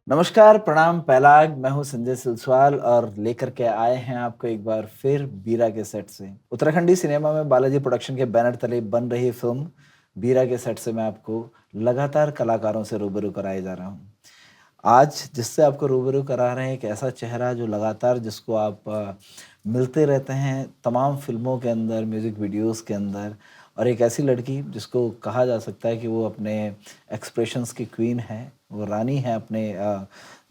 नमस्कार, प्रणाम, पैलाग। मैं हूं संजय सिलस्वाल और लेकर के आए हैं आपको एक बार फिर बीरा के सेट से। उत्तराखंडी सिनेमा में बालाजी प्रोडक्शन के बैनर तले बन रही फिल्म बीरा के सेट से मैं आपको लगातार कलाकारों से रूबरू कराए जा रहा हूं। आज जिससे आपको रूबरू करा रहे हैं एक ऐसा चेहरा जो लगातार जिसको आप मिलते रहते हैं तमाम फिल्मों के अंदर, म्यूज़िक वीडियोस के अंदर, और एक ऐसी लड़की जिसको कहा जा सकता है कि वो अपने एक्सप्रेशंस की क्वीन है, वो रानी है अपने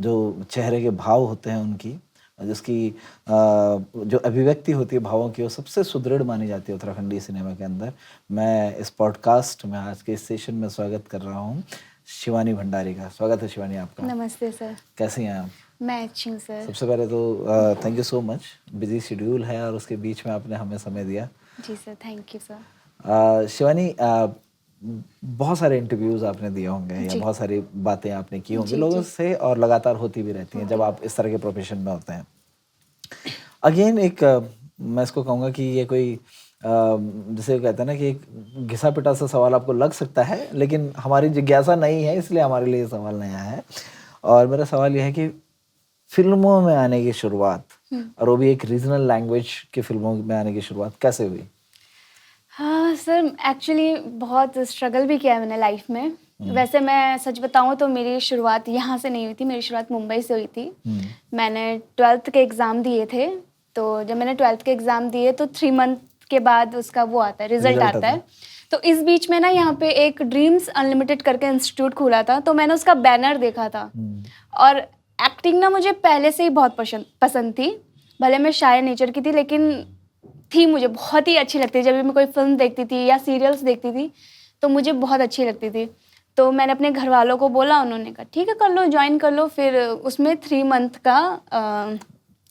जो चेहरे के भाव होते हैं उनकी, जिसकी जो अभिव्यक्ति होती है भावों की, वो सबसे सुदृढ़ मानी जाती है उत्तराखंडी सिनेमा के अंदर। मैं इस पॉडकास्ट में आज के इस सेशन में स्वागत कर रहा हूँ शिवानी भंडारी का। स्वागत है शिवानी आपका। नमस्ते सर। कैसी हैं आप? मैं अच्छी हूँ सर। सबसे पहले तो thank you so much. Busy schedule है और उसके बीच में आपने हमें समय दिया। जी sir, thank you sir. Shivani, बहुत सारे इंटरव्यूज आपने दिए होंगे या बहुत सारी बातें आपने की होंगी लोगों से, और लगातार होती भी रहती हैं जब आप इस तरह के प्रोफेशन में होते हैं। अगेन एक मैं इसको कहूँगा कि ये कोई जैसे कहते हैं ना कि एक घिसा पिटा सा सवाल आपको लग सकता है, लेकिन हमारी जिज्ञासा नहीं है इसलिए हमारे लिए ये सवाल नया है। और मेरा सवाल यह है कि फिल्मों में आने की शुरुआत, और वो भी एक रीजनल लैंग्वेज की फिल्मों में आने की शुरुआत कैसे हुई? हाँ सर, एक्चुअली बहुत स्ट्रगल भी किया है मैंने लाइफ में। वैसे मैं सच बताऊँ तो मेरी शुरुआत यहाँ से नहीं हुई थी, मेरी शुरुआत मुंबई से हुई थी। मैंने 12th के एग्ज़ाम दिए थे, तो जब मैंने 12th के एग्ज़ाम दिए तो 3 मंथ के बाद उसका वो आता है, रिजल्ट आता है। तो इस बीच में ना यहाँ पे एक ड्रीम्स अनलिमिटेड करके इंस्टीट्यूट खुला था, तो मैंने उसका बैनर देखा था। और एक्टिंग ना मुझे पहले से ही बहुत पसंद थी। भले मैं शाय नेचर की थी, लेकिन थी मुझे बहुत ही अच्छी लगती थी। जब भी मैं कोई फिल्म देखती थी या सीरियल्स देखती थी तो मुझे बहुत अच्छी लगती थी। तो मैंने अपने घर वालों को बोला, उन्होंने कहा ठीक है कर लो, ज्वाइन कर लो। फिर उसमें 3 मंथ का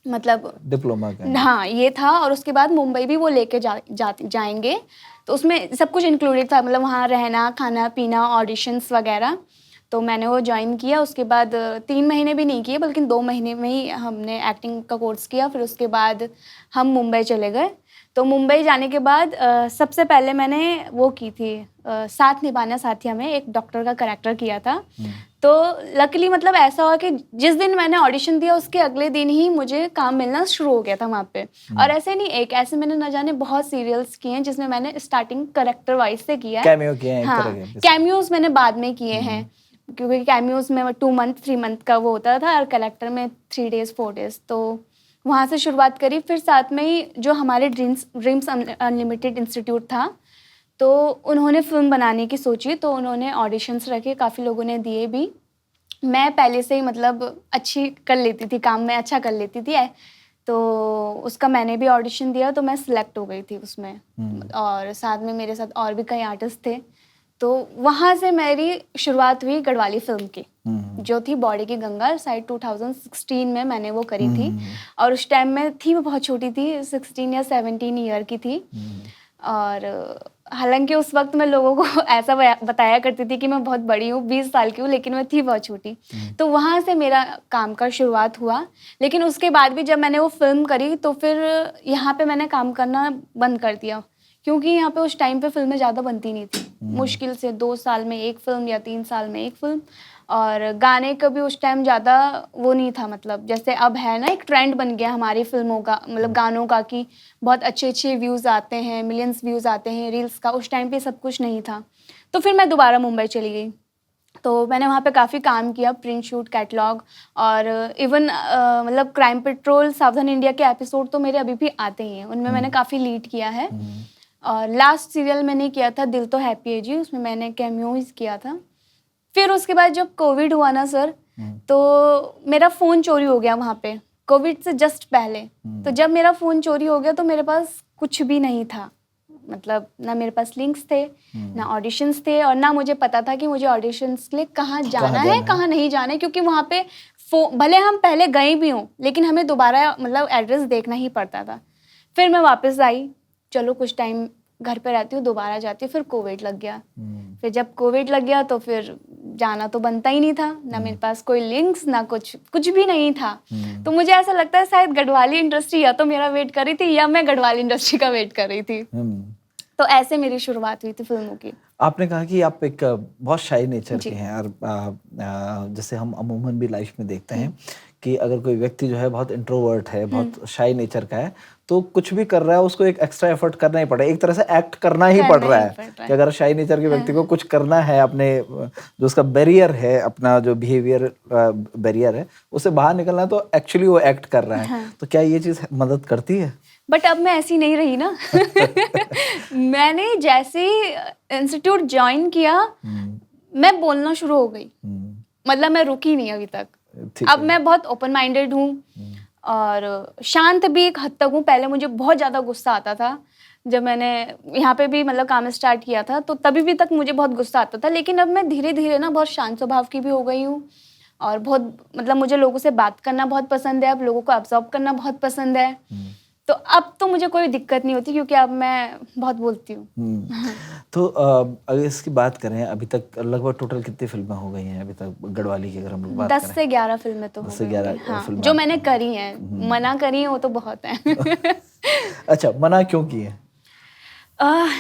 मतलब डिप्लोमा का, हाँ ये था। और उसके बाद मुंबई भी वो लेके जाएंगे, तो उसमें सब कुछ इंक्लूडेड था, मतलब वहाँ रहना, खाना पीना, ऑडिशंस वगैरह। तो मैंने वो ज्वाइन किया। उसके बाद 3 महीने भी नहीं किए, बल्कि 2 महीने में ही हमने एक्टिंग का कोर्स किया। फिर उसके बाद हम मुंबई चले गए। तो मुंबई जाने के बाद सबसे पहले मैंने वो की थी साथ निभाना साथिया में एक डॉक्टर का कैरेक्टर किया था। तो लकीली मतलब ऐसा हुआ कि जिस दिन मैंने ऑडिशन दिया उसके अगले दिन ही मुझे काम मिलना शुरू हो गया था वहाँ पे। और ऐसे नहीं, एक ऐसे मैंने न जाने बहुत सीरियल्स किए हैं जिसमें मैंने स्टार्टिंग कैरेक्टर वाइज से किया है। कैमियो किए हैं, हाँ, कैमियोज मैंने बाद में किए हैं, क्योंकि कैमियोज में 2 मंथ 3 मंथ का वो होता था, और कैरेक्टर में 3 डेज 4 डेज। तो वहाँ से शुरुआत करी। फिर साथ में ही जो हमारे ड्रीम्स अनलिमिटेड इंस्टीट्यूट था, तो उन्होंने फिल्म बनाने की सोची, तो उन्होंने ऑडिशंस रखे, काफ़ी लोगों ने दिए भी। मैं पहले से ही मतलब अच्छी कर लेती थी, काम में अच्छा कर लेती थी, तो उसका मैंने भी ऑडिशन दिया, तो मैं सिलेक्ट हो गई थी उसमें। और साथ में मेरे साथ और भी कई आर्टिस्ट थे। तो वहाँ से मेरी शुरुआत हुई गढ़वाली फिल्म की, जो थी बॉडी की गंगा। शायद 2016 में मैंने वो करी थी। और उस टाइम में थी, मैं बहुत छोटी थी, 16 या 17 ईयर की थी। और हालांकि उस वक्त मैं लोगों को ऐसा बताया करती थी कि मैं बहुत बड़ी हूँ, 20 साल की हूँ, लेकिन मैं थी बहुत छोटी। तो वहाँ से मेरा काम का शुरुआत हुआ। लेकिन उसके बाद भी जब मैंने वो फिल्म करी तो फिर यहाँ पे मैंने काम करना बंद कर दिया, क्योंकि यहाँ पे उस टाइम पे फिल्में ज़्यादा बनती नहीं थी। मुश्किल से 2 साल में एक फिल्म या 3 साल में एक फिल्म। और गाने का भी उस टाइम ज़्यादा वो नहीं था, मतलब जैसे अब है ना, एक ट्रेंड बन गया हमारी फिल्मों का, मतलब गानों का, कि बहुत अच्छे अच्छे व्यूज़ आते हैं, मिलियंस व्यूज़ आते हैं रील्स का। उस टाइम पे सब कुछ नहीं था। तो फिर मैं दोबारा मुंबई चली गई। तो मैंने वहाँ पे काफ़ी काम किया, प्रिंट शूट, कैटलॉग, और इवन मतलब क्राइम पेट्रोल, सावधान इंडिया के एपिसोड तो मेरे अभी भी आते ही हैं, उनमें मैंने काफ़ी लीड किया है। और लास्ट सीरियल मैंने किया था दिल तो हैप्पी है जी, उसमें मैंने कैमियोज किया था। फिर उसके बाद जब कोविड हुआ ना सर, तो मेरा फ़ोन चोरी हो गया वहाँ पे, कोविड से जस्ट पहले। तो जब मेरा फ़ोन चोरी हो गया तो मेरे पास कुछ भी नहीं था, मतलब ना मेरे पास लिंक्स थे, ना ऑडिशंस थे, और ना मुझे पता था कि मुझे ऑडिशंस के लिए कहाँ जाना है, कहाँ नहीं जाना है। क्योंकि वहाँ पे भले हम पहले गए भी हों, लेकिन हमें दोबारा मतलब एड्रेस देखना ही पड़ता था। फिर मैं वापस आई, चलो कुछ टाइम घर पे रहती हूँ, दोबारा जाती हूँ। फिर कोविड लग गया। फिर जब कोविड लग गया तो फिर जाना तो बनता ही नहीं था, ना मेरे पास कोई लिंक्स, ना कुछ भी नहीं था। तो मुझे ऐसा लगता है शायद गढ़वाली इंडस्ट्री या तो मेरा वेट कर रही थी, या मैं गढ़वाली इंडस्ट्री का वेट कर रही थी। तो ऐसे मेरी शुरुआत हुई थी फिल्मों की। आपने कहा कि आप एक बहुत शाई नेचर जी। के हैं और जैसे हम अमूमन भी लाइफ में देखते हैं कि अगर कोई व्यक्ति जो है बहुत इंट्रोवर्ट है, बहुत शाई नेचर का है, तो कुछ भी कर रहा है उसको एक एक्स्ट्रा एफर्ट करना ही पड़ेगा, एक तरह से एक्ट करना ही पड़ रहा है कि अगर शाई नेचर के व्यक्ति को कुछ करना है अपने जो उसका बैरियर है, अपना जो बिहेवियर बैरियर है, उससे बाहर निकलना है, तो एक्चुअली वो एक्ट कर रहा है। तो क्या ये चीज़ मदद करती है? बट अब मैं ऐसी नहीं रही ना। मैंने जैसे इंस्टीट्यूट ज्वाइन किया, मैं बोलना शुरू हो गई। मतलब मैं रुकी नहीं अभी तक। अब मैं बहुत ओपन माइंडेड हूँ और शांत भी एक हद तक हूँ। पहले मुझे बहुत ज़्यादा गुस्सा आता था जब मैंने यहाँ पे भी मतलब काम स्टार्ट किया था, तो तभी भी तक मुझे बहुत गुस्सा आता था। लेकिन अब मैं धीरे धीरे ना बहुत शांत स्वभाव की भी हो गई हूँ और बहुत मतलब मुझे लोगों से बात करना बहुत पसंद है, अब लोगों को अब्जॉर्ब करना बहुत पसंद है। तो अब तो मुझे कोई दिक्कत नहीं होती क्योंकि अब मैं बहुत बोलती हूँ। तो अगर इसकी बात करें, अभी तक लगभग टोटल कितनी फिल्में हो गई हैं अभी तक गढ़वाली की, अगर हम लोग बात 10 करें? से 11 फिल्में तो 10 से हो गई 11 होंगी। हाँ, फिल्में जो आप- मैंने करी हैं। मना करी हैं वो तो बहुत है। अच्छा, मना क्यों किए?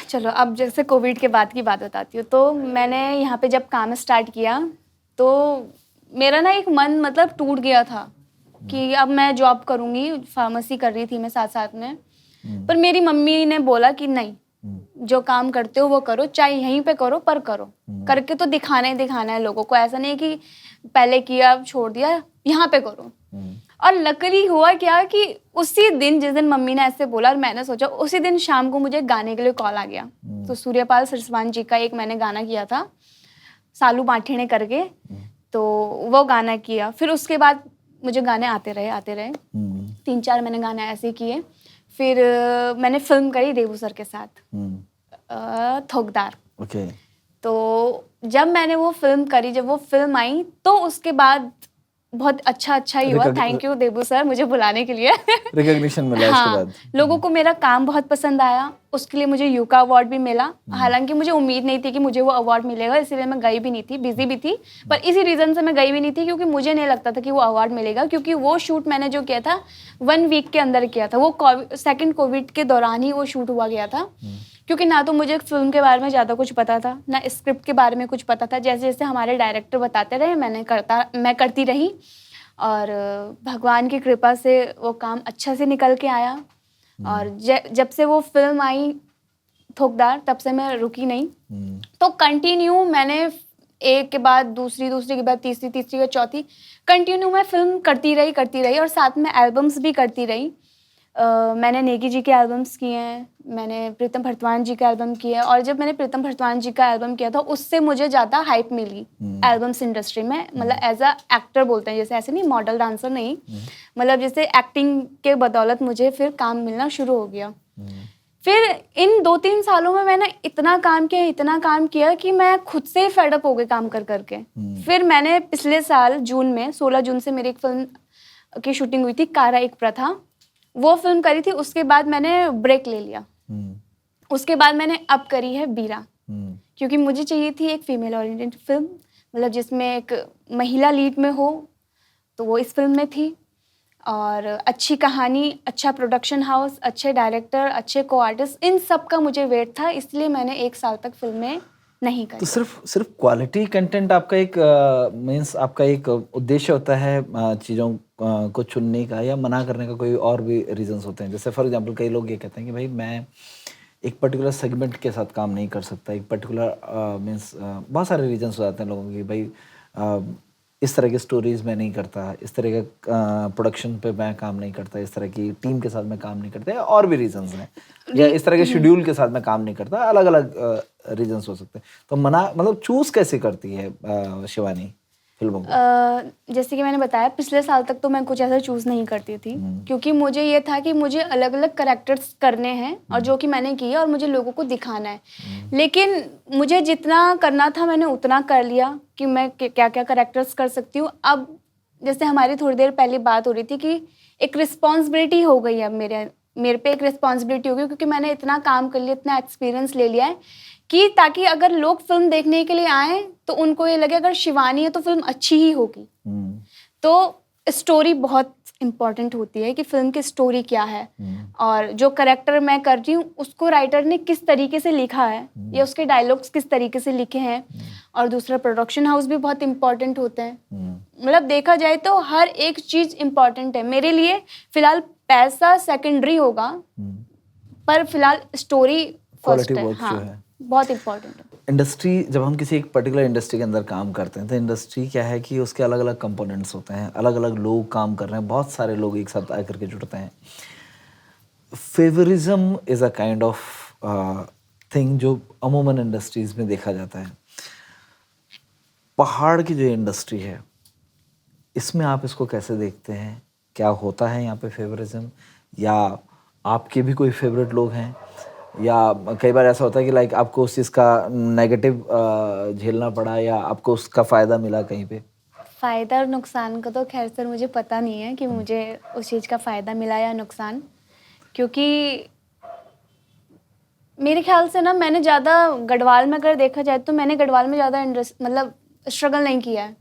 चलो अब जैसे कोविड के बाद की बात बताती हूँ। तो मैंने यहाँ पे जब काम स्टार्ट किया तो मेरा ना एक मन मतलब टूट गया था कि अब मैं जॉब करूँगी। फार्मेसी कर रही थी मैं साथ साथ में, पर मेरी मम्मी ने बोला कि नहीं, जो काम करते हो वो करो, चाहे यहीं पे करो पर करो, करके तो दिखाना ही दिखाना है लोगों को। ऐसा नहीं कि पहले किया छोड़ दिया, यहाँ पे करो। और लकीली हुआ क्या कि उसी दिन जिस दिन मम्मी ने ऐसे बोला और मैंने सोचा, उसी दिन शाम को मुझे गाने के लिए कॉल आ गया। तो सूर्यपाल सरसवान जी का एक मैंने गाना किया था सालू बाठीने करके, तो वो गाना किया। फिर उसके बाद मुझे गाने आते रहे 3-4 मैंने गाने ऐसे किए। फिर मैंने फिल्म करी देबू सर के साथ, थोकदार। ओके। तो जब मैंने वो फिल्म करी, जब वो फिल्म आई, तो उसके बाद बहुत अच्छा ही हुआ। थैंक यू देबू सर मुझे बुलाने के लिए। रिकॉग्निशन मिला इसके बाद। लोगों को मेरा काम बहुत पसंद आया, उसके लिए मुझे यूका अवार्ड भी मिला। हालांकि मुझे उम्मीद नहीं थी कि मुझे वो अवार्ड मिलेगा, इसीलिए मैं गई भी नहीं थी, बिजी भी थी। पर इसी रीज़न से मैं गई भी नहीं थी क्योंकि मुझे नहीं लगता था कि वो अवार्ड मिलेगा, क्योंकि वो शूट मैंने जो किया था 1 वीक के अंदर किया था। वो सेकेंड कोविड के दौरान ही वो शूट हुआ गया था, क्योंकि ना तो मुझे फिल्म के बारे में ज़्यादा कुछ पता था, ना स्क्रिप्ट के बारे में कुछ पता था। जैसे जैसे हमारे डायरेक्टर बताते रहे मैं करती रही और भगवान की कृपा से वो काम अच्छा से निकल के आया। और जब से वो फिल्म आई थोकदार, तब से मैं रुकी नहीं। तो कंटिन्यू मैंने एक के बाद दूसरी के बाद तीसरी के बाद चौथी, कंटिन्यू मैं फिल्म करती रही और साथ में एल्बम्स भी करती रही। मैंने नेगी जी के एल्बम्स किए हैं, मैंने प्रीतम भरतवान जी का एल्बम किया है। और जब मैंने प्रीतम भरतवान जी का एल्बम किया था, उससे मुझे ज़्यादा हाइप मिली एल्बम्स इंडस्ट्री में। मतलब एज अ एक्टर बोलते हैं, जैसे ऐसे नहीं मॉडल डांसर नहीं, मतलब जैसे एक्टिंग के बदौलत मुझे फिर काम मिलना शुरू हो गया। फिर इन 2-3 सालों में मैंने इतना काम किया कि मैं खुद से ही फेडअप हो गई काम कर करके। फिर मैंने पिछले साल जून में 16 जून से मेरी एक फिल्म की शूटिंग हुई थी, कारा एक प्रथा, वो फिल्म करी थी। उसके बाद मैंने ब्रेक ले लिया। उसके बाद मैंने अब करी है बीरा, क्योंकि मुझे चाहिए थी एक फीमेल ओरिएंटेड फिल्म, मतलब जिसमें एक महिला लीड में हो, तो वो इस फिल्म में थी। और अच्छी कहानी, अच्छा प्रोडक्शन हाउस, अच्छे डायरेक्टर, अच्छे को आर्टिस्ट, इन सब का मुझे वेट था, इसलिए मैंने 1 साल तक फिल्में नहीं करी। तो सिर्फ क्वालिटी कंटेंट आपका एक मीन्स आपका एक उद्देश्य होता है चीज़ों को चुनने का, या मना करने का कोई और भी रीजंस होते हैं? जैसे फॉर एग्जांपल कई लोग ये कहते हैं कि भाई मैं एक पर्टिकुलर सेगमेंट के साथ काम नहीं कर सकता, एक पर्टिकुलर मीन्स बहुत सारे रीजंस हो जाते हैं लोगों के, भाई इस तरह की स्टोरीज मैं नहीं करता, इस तरह का प्रोडक्शन पे मैं काम नहीं करता, इस तरह की टीम के साथ मैं काम नहीं करता, और भी रीजंस हैं, या इस तरह के शेड्यूल के साथ मैं काम नहीं करता, अलग अलग रीजंस हो सकते हैं। तो मना मतलब चूज कैसे करती है शिवानी फिल्मों को? जैसे कि मैंने बताया, पिछले साल तक तो मैं कुछ ऐसा चूज़ नहीं करती थी, क्योंकि मुझे ये था कि मुझे अलग अलग कैरेक्टर्स करने हैं और जो कि मैंने किए और मुझे लोगों को दिखाना है। लेकिन मुझे जितना करना था मैंने उतना कर लिया कि मैं क्या क्या कैरेक्टर्स कर सकती हूँ। अब जैसे हमारी थोड़ी देर पहले बात हो रही थी कि एक रिस्पॉन्सिबिलिटी हो गई है, अब मेरे पे एक रिस्पॉन्सिबिलिटी हो गई, क्योंकि मैंने इतना काम कर लिया, इतना एक्सपीरियंस ले लिया है कि ताकि अगर लोग फिल्म देखने के लिए आए तो उनको ये लगे अगर शिवानी है तो फिल्म अच्छी ही होगी। तो स्टोरी बहुत इम्पोर्टेंट होती है कि फिल्म की स्टोरी क्या है और जो करेक्टर मैं कर रही हूँ उसको राइटर ने किस तरीके से लिखा है या उसके डायलॉग्स किस तरीके से लिखे हैं। और दूसरा प्रोडक्शन हाउस भी बहुत इम्पोर्टेंट होते हैं। मतलब देखा जाए तो हर एक चीज़ इम्पोर्टेंट है मेरे लिए। फिलहाल पैसा सेकेंडरी होगा पर फिलहाल स्टोरी फर्स्ट क्वालिटी है। वर्क जो हाँ, है। बहुत इम्पोर्टेंट है। इंडस्ट्री, जब हम किसी एक पर्टिकुलर इंडस्ट्री के अंदर काम करते हैं तो इंडस्ट्री क्या है कि उसके अलग अलग कंपोनेंट्स होते हैं, अलग अलग लोग काम कर रहे हैं, बहुत सारे लोग एक साथ आकर के जुड़ते हैं। Favouritism is a kind of thing जो अमूमन इंडस्ट्रीज में देखा जाता है। पहाड़ की जो इंडस्ट्री है इसमें आप इसको कैसे देखते हैं? क्या होता है यहाँ पे फेवरिज्म, या आपके भी कोई फेवरेट लोग हैं, या कई बार ऐसा होता है कि लाइक आपको उस चीज़ का नेगेटिव झेलना पड़ा या आपको उसका फ़ायदा मिला कहीं पे? फ़ायदा और नुकसान का तो खैर सर मुझे पता नहीं है कि मुझे उस चीज़ का फ़ायदा मिला या नुकसान, क्योंकि मेरे ख्याल से ना मैंने ज़्यादा गढ़वाल में अगर देखा जाए तो मैंने गढ़वाल में ज़्यादा मतलब स्ट्रगल नहीं किया है।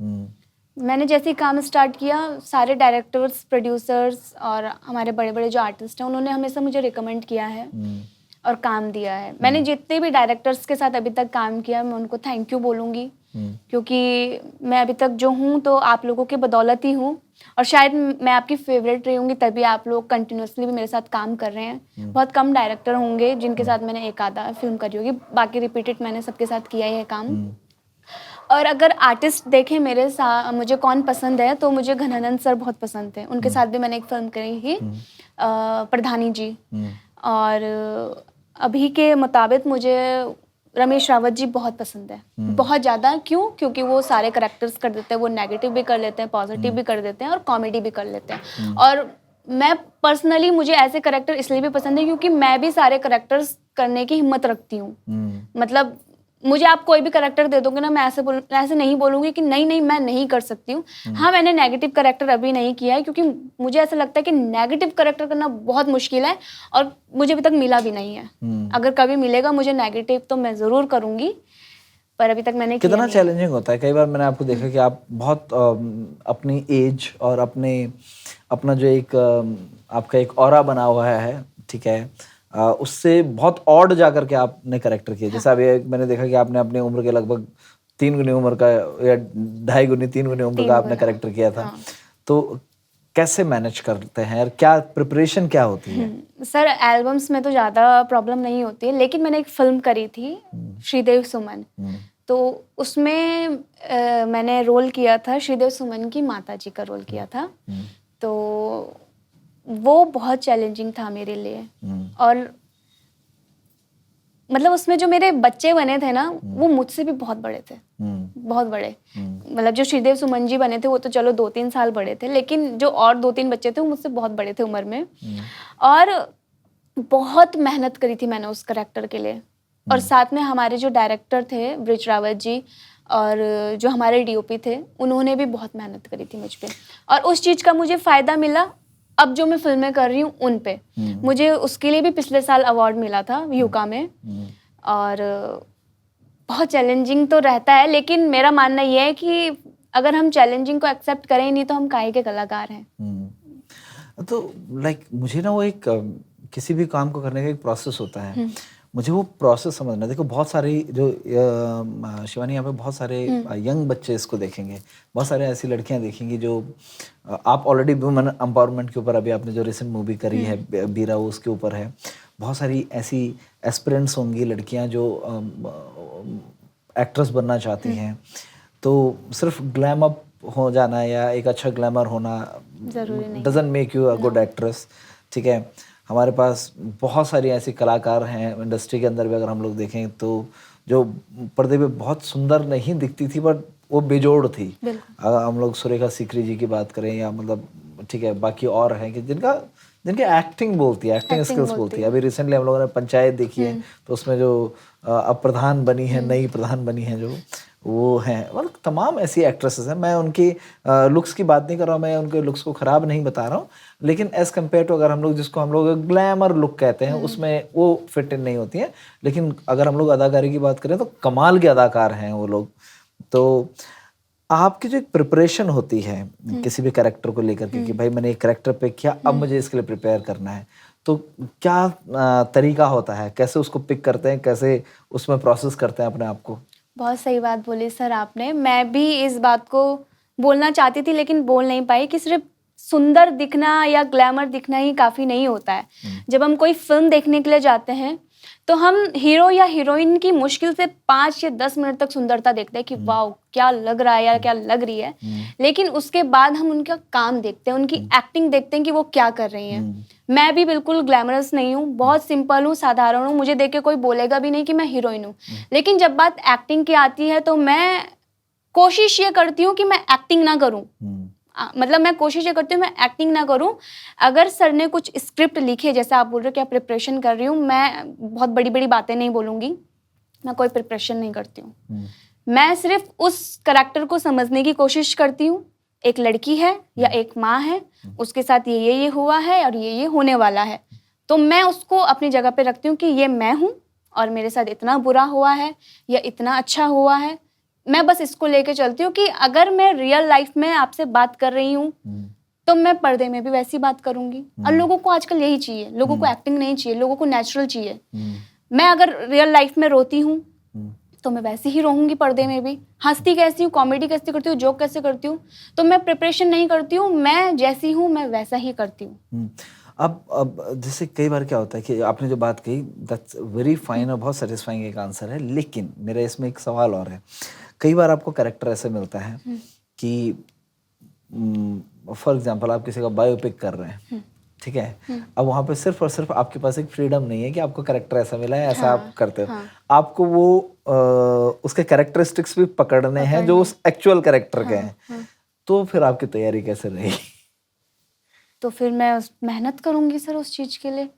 मैंने जैसे ही काम स्टार्ट किया सारे डायरेक्टर्स, प्रोड्यूसर्स और हमारे बड़े बड़े जो आर्टिस्ट हैं उन्होंने हमेशा मुझे रिकमेंड किया है और काम दिया है। मैंने जितने भी डायरेक्टर्स के साथ अभी तक काम किया मैं उनको थैंक यू बोलूँगी, क्योंकि मैं अभी तक जो हूँ तो आप लोगों के बदौलत ही हूँ और शायद मैं आपकी फेवरेट रही होंगी तभी आप लोग कंटिन्यूसली भी मेरे साथ काम कर रहे हैं। बहुत कम डायरेक्टर होंगे जिनके साथ मैंने एक आधा फिल्म करी होगी, बाकी रिपीटेड मैंने सबके साथ किया ही है काम। और अगर आर्टिस्ट देखें मेरे साथ मुझे कौन पसंद है तो मुझे घनानंद सर बहुत पसंद थे। उनके साथ भी मैंने एक फिल्म करी थी प्रधानी जी। और अभी के मुताबिक मुझे रमेश रावत जी बहुत पसंद है, बहुत ज़्यादा। क्यों? क्योंकि वो सारे करेक्टर्स कर देते हैं, वो नेगेटिव भी कर लेते हैं, पॉजिटिव भी कर देते हैं और कॉमेडी भी कर लेते हैं। और मैं पर्सनली मुझे ऐसे करेक्टर इसलिए भी पसंद है क्योंकि मैं भी सारे करेक्टर्स करने की हिम्मत रखती हूँ। मतलब मुझे आप कोई भी करेक्टर दे दोगे ना, मैं ऐसे नहीं बोलूँगी कि नहीं मैं नहीं कर सकती हूँ। हाँ, मैंने नेगेटिव करेक्टर अभी नहीं किया है क्योंकि मुझे ऐसा लगता है कि नेगेटिव करेक्टर करना बहुत मुश्किल है और मुझे अभी तक मिला भी नहीं है। अगर कभी मिलेगा मुझे नेगेटिव तो मैं ज़रूर करूँगी, पर अभी तक मैंने कितना चैलेंजिंग होता है? कई बार मैंने आपको देखा कि आप बहुत अपनी एज और अपना जो एक आपका एक ऑरा बना हुआ है, ठीक है, उससे बहुत ऑड जा करके आपने करेक्टर किया। जैसे अभी मैंने देखा कि आपने अपनी उम्र के लगभग 3 गुनी उम्र का या 2.5 गुनी 3 गुनी उम्र का आपने करेक्टर किया था। तो कैसे मैनेज करते हैं और क्या प्रिपरेशन क्या होती है? सर एल्बम्स में तो ज़्यादा प्रॉब्लम नहीं होती है, लेकिन मैंने एक फिल्म करी थी श्रीदेव सुमन। तो उसमें मैंने रोल किया था श्रीदेव सुमन की माता जी का रोल किया था। तो वो बहुत चैलेंजिंग था मेरे लिए। और मतलब उसमें जो मेरे बच्चे बने थे ना वो मुझसे भी बहुत बड़े थे, बहुत बड़े। मतलब जो श्रीदेव सुमन जी बने थे वो तो चलो 2-3 साल बड़े थे, लेकिन जो और 2-3 बच्चे थे वो मुझसे बहुत बड़े थे उम्र में। और बहुत मेहनत करी थी मैंने उस करेक्टर के लिए। और साथ में हमारे जो डायरेक्टर थे ब्रिज रावत जी और जो हमारे डीओपी थे उन्होंने भी बहुत मेहनत करी थी मुझ पे और उस चीज़ का मुझे फ़ायदा मिला। अब जो मैं फिल्में कर रही हूँ उन पे मुझे उसके लिए भी पिछले साल अवार्ड मिला था यूका में। और बहुत चैलेंजिंग तो रहता है, लेकिन मेरा मानना ये है कि अगर हम चैलेंजिंग को एक्सेप्ट करें नहीं तो हम काहे के कलाकार हैं। तो लाइक मुझे ना वो एक किसी भी काम को करने का एक प्रोसेस होता है, मुझे वो प्रोसेस समझना। देखो बहुत सारी जो शिवानी यहाँ पे बहुत सारे यंग बच्चे इसको देखेंगे, बहुत सारे ऐसी लड़कियाँ देखेंगी जो आप ऑलरेडी वुमेन एम्पावरमेंट के ऊपर अभी आपने जो रिसेंट मूवी करी है बीरा वो उसके ऊपर है। बहुत सारी ऐसी एस्पिरेंट्स होंगी लड़कियाँ जो एक्ट्रेस बनना चाहती हैं। तो सिर्फ ग्लैम अप हो जाना या एक अच्छा ग्लैमर होना doesn't make you a good actress, ठीक है। हमारे पास बहुत सारी ऐसी कलाकार हैं इंडस्ट्री के अंदर भी, अगर हम लोग देखें तो जो पर्दे पे बहुत सुंदर नहीं दिखती थी बट वो बेजोड़ थी। अगर हम लोग सुरेखा सीकरी जी की बात करें या मतलब ठीक है, बाकी और हैं कि जिनकी एक्टिंग बोलती है, एक्टिंग स्किल्स बोलती है। अभी रिसेंटली हम लोगों ने पंचायत देखी है तो उसमें जो अब प्रधान बनी है, नई प्रधान बनी है जो वो हैं, मतलब तमाम ऐसी एक्ट्रेसेस हैं। मैं उनकी लुक्स की बात नहीं कर रहा हूँ, मैं उनके लुक्स को ख़राब नहीं बता रहा हूँ, लेकिन एज़ कम्पेयर टू अगर हम लोग जिसको हम लोग ग्लैमर लुक कहते हैं उसमें वो फिट इन नहीं होती हैं। लेकिन अगर हम लोग अदाकारी की बात करें तो कमाल के अदाकार हैं वो लोग। तो आपकी जो एक प्रिपरेशन होती है किसी भी कैरेक्टर को लेकर के कि भाई मैंने एक कैरेक्टर पे किया, अब मुझे इसके लिए प्रिपेयर करना है, तो क्या तरीका होता है, कैसे उसको पिक करते हैं, कैसे उसमें प्रोसेस करते हैं अपने आप को? बहुत सही बात बोली सर आपने। मैं भी इस बात को बोलना चाहती थी लेकिन बोल नहीं पाई कि सिर्फ सुंदर दिखना या ग्लैमर दिखना ही काफ़ी नहीं होता है। जब हम कोई फिल्म देखने के लिए जाते हैं तो हम हीरो या हीरोइन की मुश्किल से 5 या 10 मिनट तक सुंदरता देखते हैं कि वाओ क्या लग रहा है या क्या लग रही है, लेकिन उसके बाद हम उनका काम देखते हैं, उनकी एक्टिंग देखते हैं कि वो क्या कर रही हैं। मैं भी बिल्कुल ग्लैमरस नहीं हूँ, बहुत सिंपल हूँ, साधारण हूँ, मुझे देख के कोई बोलेगा भी नहीं कि मैं हीरोइन हूँ। लेकिन जब बात एक्टिंग की आती है तो मैं कोशिश ये करती हूँ कि मैं एक्टिंग ना करूँ। मतलब मैं कोशिश ये करती हूँ मैं एक्टिंग ना करूँ। अगर सर ने कुछ स्क्रिप्ट लिखी है, जैसे आप बोल रहे हो कि आप प्रिपरेशन कर रही हूँ, मैं बहुत बड़ी बड़ी बातें नहीं बोलूँगी, मैं कोई प्रिपरेशन नहीं करती हूँ। मैं सिर्फ उस करैक्टर को समझने की कोशिश करती हूँ। एक लड़की है या एक माँ है, उसके साथ ये हुआ है और ये होने वाला है, तो मैं उसको अपनी जगह पे रखती हूँ कि ये मैं हूँ और मेरे साथ इतना बुरा हुआ है या इतना अच्छा हुआ है। मैं बस इसको लेके चलती हूँ कि अगर मैं रियल लाइफ में आपसे बात कर रही हूँ तो मैं पर्दे में भी वैसी बात करूंगी। और लोगों को आजकल यही चाहिए, लोगों को एक्टिंग नहीं चाहिए, लोगों को नेचुरल चाहिए। मैं अगर रियल लाइफ में रोती हूँ तो मैं वैसे ही रहूंगी पर्दे में भी। हंसती कैसी हूँ, कॉमेडी कैसे करती हूँ, जोक कैसे करती हूँ, तो मैं प्रिपरेशन नहीं करती हूँ, मैं जैसी हूँ मैं वैसा ही करती हूँ। अब जैसे कई बार क्या होता है कि आपने जो बात कही दैट्स वेरी फाइन और बहुत सेटिस्फाइंग एक आंसर है, लेकिन मेरा इसमें एक सवाल और है। कई बार आपको कैरेक्टर ऐसे मिलता है कि फॉर एग्जांपल आप किसी का बायोपिक कर रहे हैं, ठीक है, अब वहाँ पे सिर्फ और सिर्फ आपके पास एक फ्रीडम नहीं है कि आपको कैरेक्टर ऐसा मिला है, ऐसा आप करते हो, आपको वो उसके कैरेक्टरिस्टिक्स भी पकड़ने हैं जो उस एक्चुअल कैरेक्टर के हैं, तो फिर आपकी तैयारी कैसे रहेगी? तो फिर मैं मेहनत करूंगी सर उस चीज़ के लिए।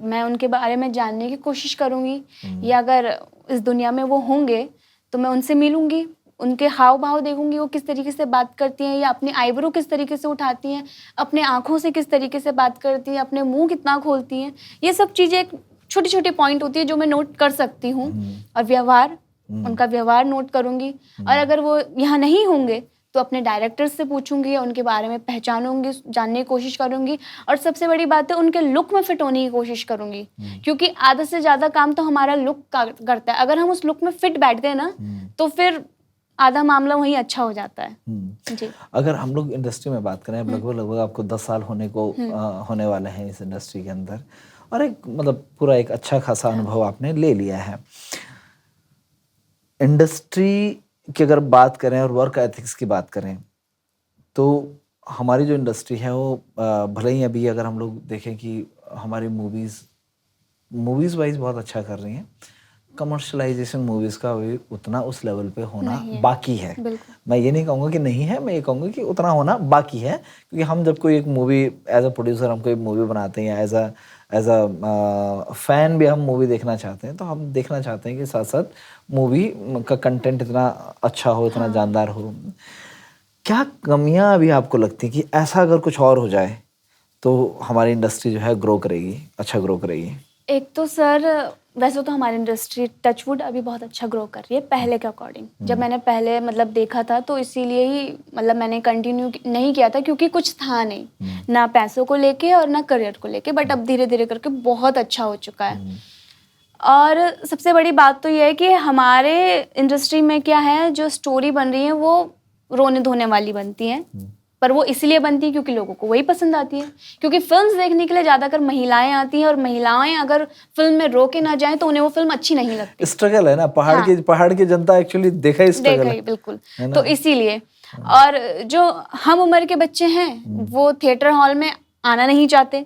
मैं उनके बारे में जानने की कोशिश करूंगी, या अगर इस दुनिया में वो होंगे तो मैं उनसे मिलूंगी, उनके हाव भाव देखूंगी, वो किस तरीके से बात करती हैं, या अपनी आईब्रो किस तरीके से उठाती हैं, अपने आँखों से किस तरीके से बात करती हैं, अपने मुँह कितना खोलती हैं। ये सब चीज़ें एक छोटी छोटी पॉइंट होती है जो मैं नोट कर सकती हूँ। और व्यवहार, उनका व्यवहार नोट करूँगी। और अगर वो यहाँ नहीं होंगे तो अपने डायरेक्टर से पूछूंगी या उनके बारे में पहचानूंगी, जानने की कोशिश करूंगी। और सबसे बड़ी बात है उनके लुक में फिट होने की कोशिश करूंगी, क्योंकि आधा से ज़्यादा काम तो हमारा लुक करता है। अगर हम उस लुक में फिट बैठ गए ना तो फिर आधा मामला वहीं अच्छा हो जाता है। जी। अगर हम लोग इंडस्ट्री में बात करें, लगभग आपको 10 साल होने वाले हैं इस इंडस्ट्री के अंदर, और एक मतलब पूरा एक अच्छा खासा अनुभव आपने ले लिया है। इंडस्ट्री की अगर बात करें और वर्क एथिक्स की बात करें तो हमारी जो इंडस्ट्री है वो भले ही अभी अगर हम लोग देखें कि हमारी मूवीज़ वाइज बहुत अच्छा कर रही हैं, कमर्शलाइजेशन मूवीज़ का अभी उतना उस लेवल पे होना बाकी है। मैं ये नहीं कहूँगा कि नहीं है, मैं ये कहूँगा कि उतना होना बाकी है, क्योंकि हम जब कोई एक मूवी एज अ प्रोड्यूसर हम कोई मूवी बनाते हैं, एज अ फैन भी हम मूवी देखना चाहते हैं, तो हम देखना चाहते हैं कि साथ साथ मूवी का कंटेंट इतना अच्छा हो, इतना जानदार हो। क्या कमियां अभी आपको लगती हैं कि ऐसा अगर कुछ और हो जाए तो हमारी इंडस्ट्री जो है ग्रो करेगी, अच्छा ग्रो करेगी? एक तो सर वैसे तो हमारी इंडस्ट्री टचवुड अभी बहुत अच्छा ग्रो कर रही है पहले के अकॉर्डिंग। जब मैंने पहले मतलब देखा था तो इसीलिए ही मतलब मैंने कंटिन्यू नहीं किया था, क्योंकि कुछ था नहीं, ना पैसों को लेके और ना करियर को लेके। बट अब धीरे धीरे करके बहुत अच्छा हो चुका है। और सबसे बड़ी बात तो ये है कि हमारे इंडस्ट्री में क्या है, जो स्टोरी बन रही है वो रोने धोने वाली बनती हैं, पर वो इसलिए बनती है क्योंकि लोगों को वही पसंद आती है। क्योंकि फिल्म्स देखने के लिए ज़्यादातर महिलाएं आती हैं, और महिलाएं अगर फिल्म में रो के ना जाएं तो उन्हें वो फिल्म अच्छी नहीं लगती। स्ट्रगल है ना, पहाड़ की जनता एक्चुअली देखा ही स्ट्रगल है। बिल्कुल, तो इसीलिए। और जो हम उम्र के बच्चे हैं वो थिएटर हॉल में आना नहीं चाहते,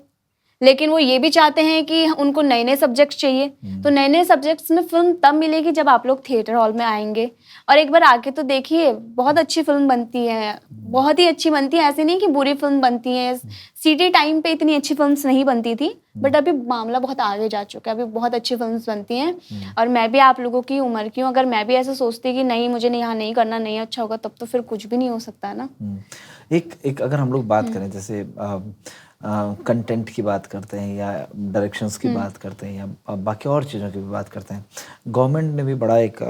लेकिन वो ये भी चाहते हैं कि उनको नए नए सब्जेक्ट्स चाहिए। तो नए नए सब्जेक्ट्स में फिल्म तब मिलेगी जब आप लोग थिएटर हॉल में आएंगे। और एक बार आके तो देखिए, बहुत अच्छी फिल्म बनती है, बहुत ही अच्छी बनती है। ऐसे नहीं कि बुरी फिल्म बनती है। सीटी टाइम पे इतनी अच्छी फिल्म्स नहीं बनती थी, बट अभी मामला बहुत आगे जा चुका है, अभी बहुत अच्छी फिल्म्स बनती हैं। और मैं भी आप लोगों की उम्र की हूँ, अगर मैं भी ऐसे सोचती कि नहीं मुझे यहाँ नहीं करना, नहीं अच्छा होगा, तब तो फिर कुछ भी नहीं हो सकता है ना। एक अगर हम लोग बात करें, जैसे कंटेंट की बात करते हैं या डायरेक्शंस की बात करते हैं या बाकी और चीज़ों की भी बात करते हैं, गवर्नमेंट ने भी बड़ा एक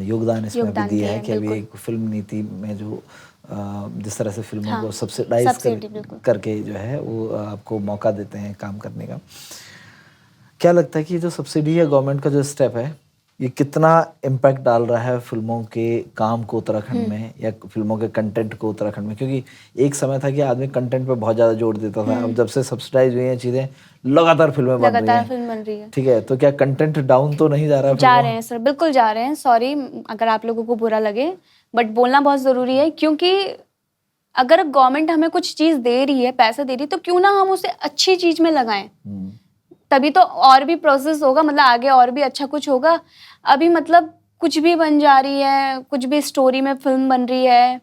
योगदान इसमें अभी दिया है कि अभी एक फिल्म नीति में जो जिस तरह से फिल्मों को सब्सिडाइज करके जो है वो आपको मौका देते हैं काम करने का। क्या लगता है कि जो सब्सिडी है गवर्नमेंट का जो स्टेप है ये कितना इम्पैक्ट डाल रहा है फिल्मों के काम को उत्तराखंड में या फिल्मों के कंटेंट को उत्तराखंड में? क्योंकि एक समय था कि आदमी कंटेंट पे बहुत ज़्यादा जोर देता था, अब जब से सब्सिडाइज हुई हैं चीज़ें लगातार फिल्में बन रही हैं। ठीक है, तो क्या कंटेंट डाउन तो नहीं जा रहा है? जा रहे हैं सर, बिल्कुल जा रहे हैं। सॉरी अगर आप लोगों को बुरा लगे, बट बोलना बहुत ज़रूरी है, क्योंकि अगर गवर्नमेंट हमें कुछ चीज़ दे रही है, पैसा दे रही है, तो क्यों ना हम उसे अच्छी चीज़ में लगाएं, तभी तो और भी प्रोसेस होगा, मतलब आगे और भी अच्छा कुछ होगा। अभी मतलब कुछ भी बन जा रही है, कुछ भी स्टोरी में फिल्म बन रही है,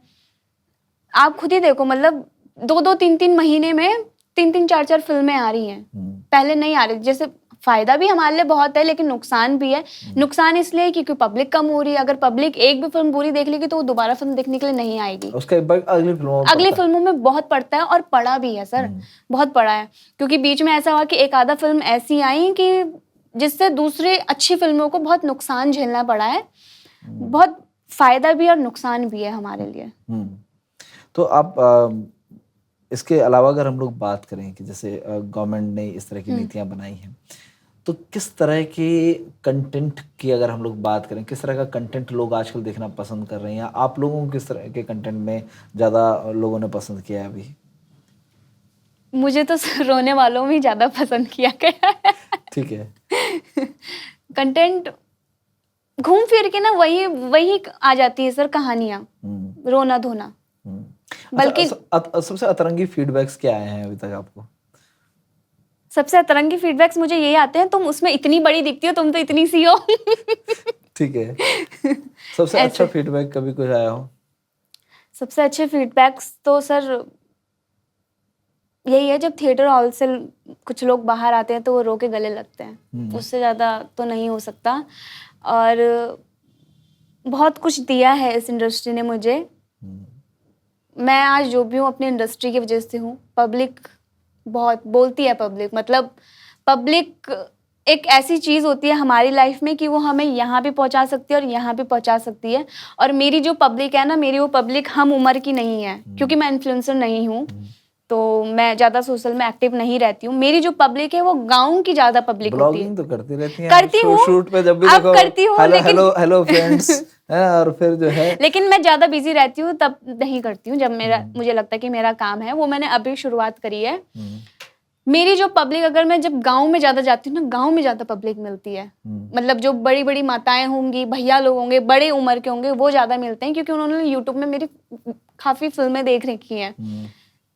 आप खुद ही देखो, मतलब 2-2, 3-3 महीने में 3-3, 4-4 फिल्में आ रही हैं, पहले नहीं आ रही। जैसे फायदा भी हमारे लिए बहुत है, लेकिन नुकसान भी है। नुकसान इसलिए क्योंकि पब्लिक कम हो रही है। अगर पब्लिक एक भी फिल्म पूरी देख लेगी तो वो दोबारा फिल्म देखने के लिए नहीं आएगी, उसका इम्पैक्ट अगली फिल्मों में बहुत पड़ता है, और पड़ा भी है सर, बहुत पड़ा है। क्योंकि बीच में ऐसा हुआ कि एक आधा फिल्म ऐसी आई कि जिससे दूसरी अच्छी फिल्मों को बहुत नुकसान झेलना पड़ा है। बहुत फायदा भी और नुकसान भी है हमारे लिए। तो आप इसके अलावा अगर हम लोग बात करें कि जैसे गवर्नमेंट ने इस तरह की नीतियां बनाई हैं, तो किस तरह के कंटेंट की अगर हम लोग बात करें, किस तरह का कंटेंट लोग आजकल देखना पसंद कर रहे हैं, या आप लोगों को किस तरह के कंटेंट में ज़्यादा लोगों ने पसंद किया है अभी? मुझे तो रोने वालों में ज़्यादा पसंद किया गया है। ठीक है। कंटेंट घूम फिर के ना वही आ जाती है सर, कहानियाँ, रोना धोना। बल्कि सबसे अतरंगी फीडबैक्स क्या आए हैं अभी तक आपको? सबसे अतरंगी फीडबैक्स मुझे यही आते हैं, तुम उसमें इतनी बड़ी दिखती हो, तुम तो इतनी सी हो। ठीक है। सबसे अच्छा फीडबैक कभी कुछ आया हो? सबसे अच्छे फीडबैक्स तो सर यही है, जब थिएटर हॉल से कुछ लोग बाहर आते हैं तो वो रो के गले लगते हैं, उससे ज़्यादा तो नहीं हो सकता। और बहुत कुछ दिया है इस इंडस्ट्री ने मुझे। मैं आज जो भी हूँ अपनी इंडस्ट्री की वजह से हूँ। पब्लिक बहुत बोलती है, पब्लिक एक ऐसी चीज़ होती है हमारी लाइफ में कि वो हमें यहाँ भी पहुँचा सकती है और यहाँ भी पहुँचा सकती है। और मेरी जो पब्लिक है ना, मेरी वो पब्लिक हम उम्र की नहीं है, क्योंकि मैं इन्फ्लुएंसर नहीं हूँ, तो मैं ज़्यादा सोशल में एक्टिव नहीं रहती हूँ। मेरी जो पब्लिक है वो गाँव की ज़्यादा पब्लिक होती है। ब्लॉगिंग तो करती रहती हैं, करती हूँ, शूट पे जब भी देखो करती हूँ, हेलो फ्रेंड्स, और फिर जो है, लेकिन मैं ज़्यादा बिजी रहती हूँ तब नहीं करती हूँ। जब मुझे लगता है कि मेरा काम है, वो मैंने अभी शुरुआत करी है। मेरी जो पब्लिक, अगर मैं जब गांव में ज़्यादा जाती हूँ ना, गांव में ज़्यादा पब्लिक मिलती है। मतलब जो बड़ी बड़ी माताएं होंगी, भैया लोग होंगे, बड़े उम्र के होंगे, वो ज़्यादा मिलते हैं, क्योंकि उन्होंने यूट्यूब में मेरी काफ़ी फिल्में देख रखी हैं।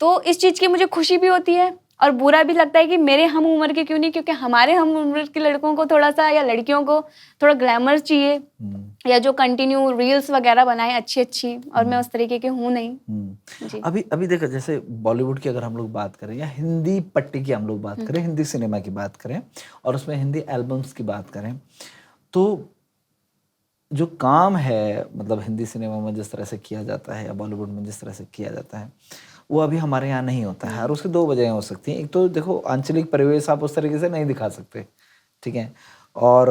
तो इस चीज़ की मुझे खुशी भी होती है और बुरा भी लगता है कि मेरे हम उम्र के क्यों नहीं, क्योंकि हमारे हम उम्र के लड़कों को थोड़ा सा, या लड़कियों को थोड़ा ग्लैमर चाहिए, या जो कंटिन्यू रील्स वगैरह बनाए अच्छी, और मैं उस तरीके की हूँ नहीं। जी। अभी देखो, जैसे बॉलीवुड की अगर हम लोग बात करें या हिंदी पट्टी की हम लोग बात करें, हिंदी सिनेमा की बात करें और उसमें हिंदी एल्बम्स की बात करें, तो जो काम है मतलब हिंदी सिनेमा में जिस तरह से किया जाता है या बॉलीवुड में जिस तरह से किया जाता है, वो अभी हमारे यहाँ नहीं होता है। और उसकी दो वजहें हो सकती हैं। एक तो देखो, आंचलिक परिवेश आप उस तरीके से नहीं दिखा सकते, ठीक है, और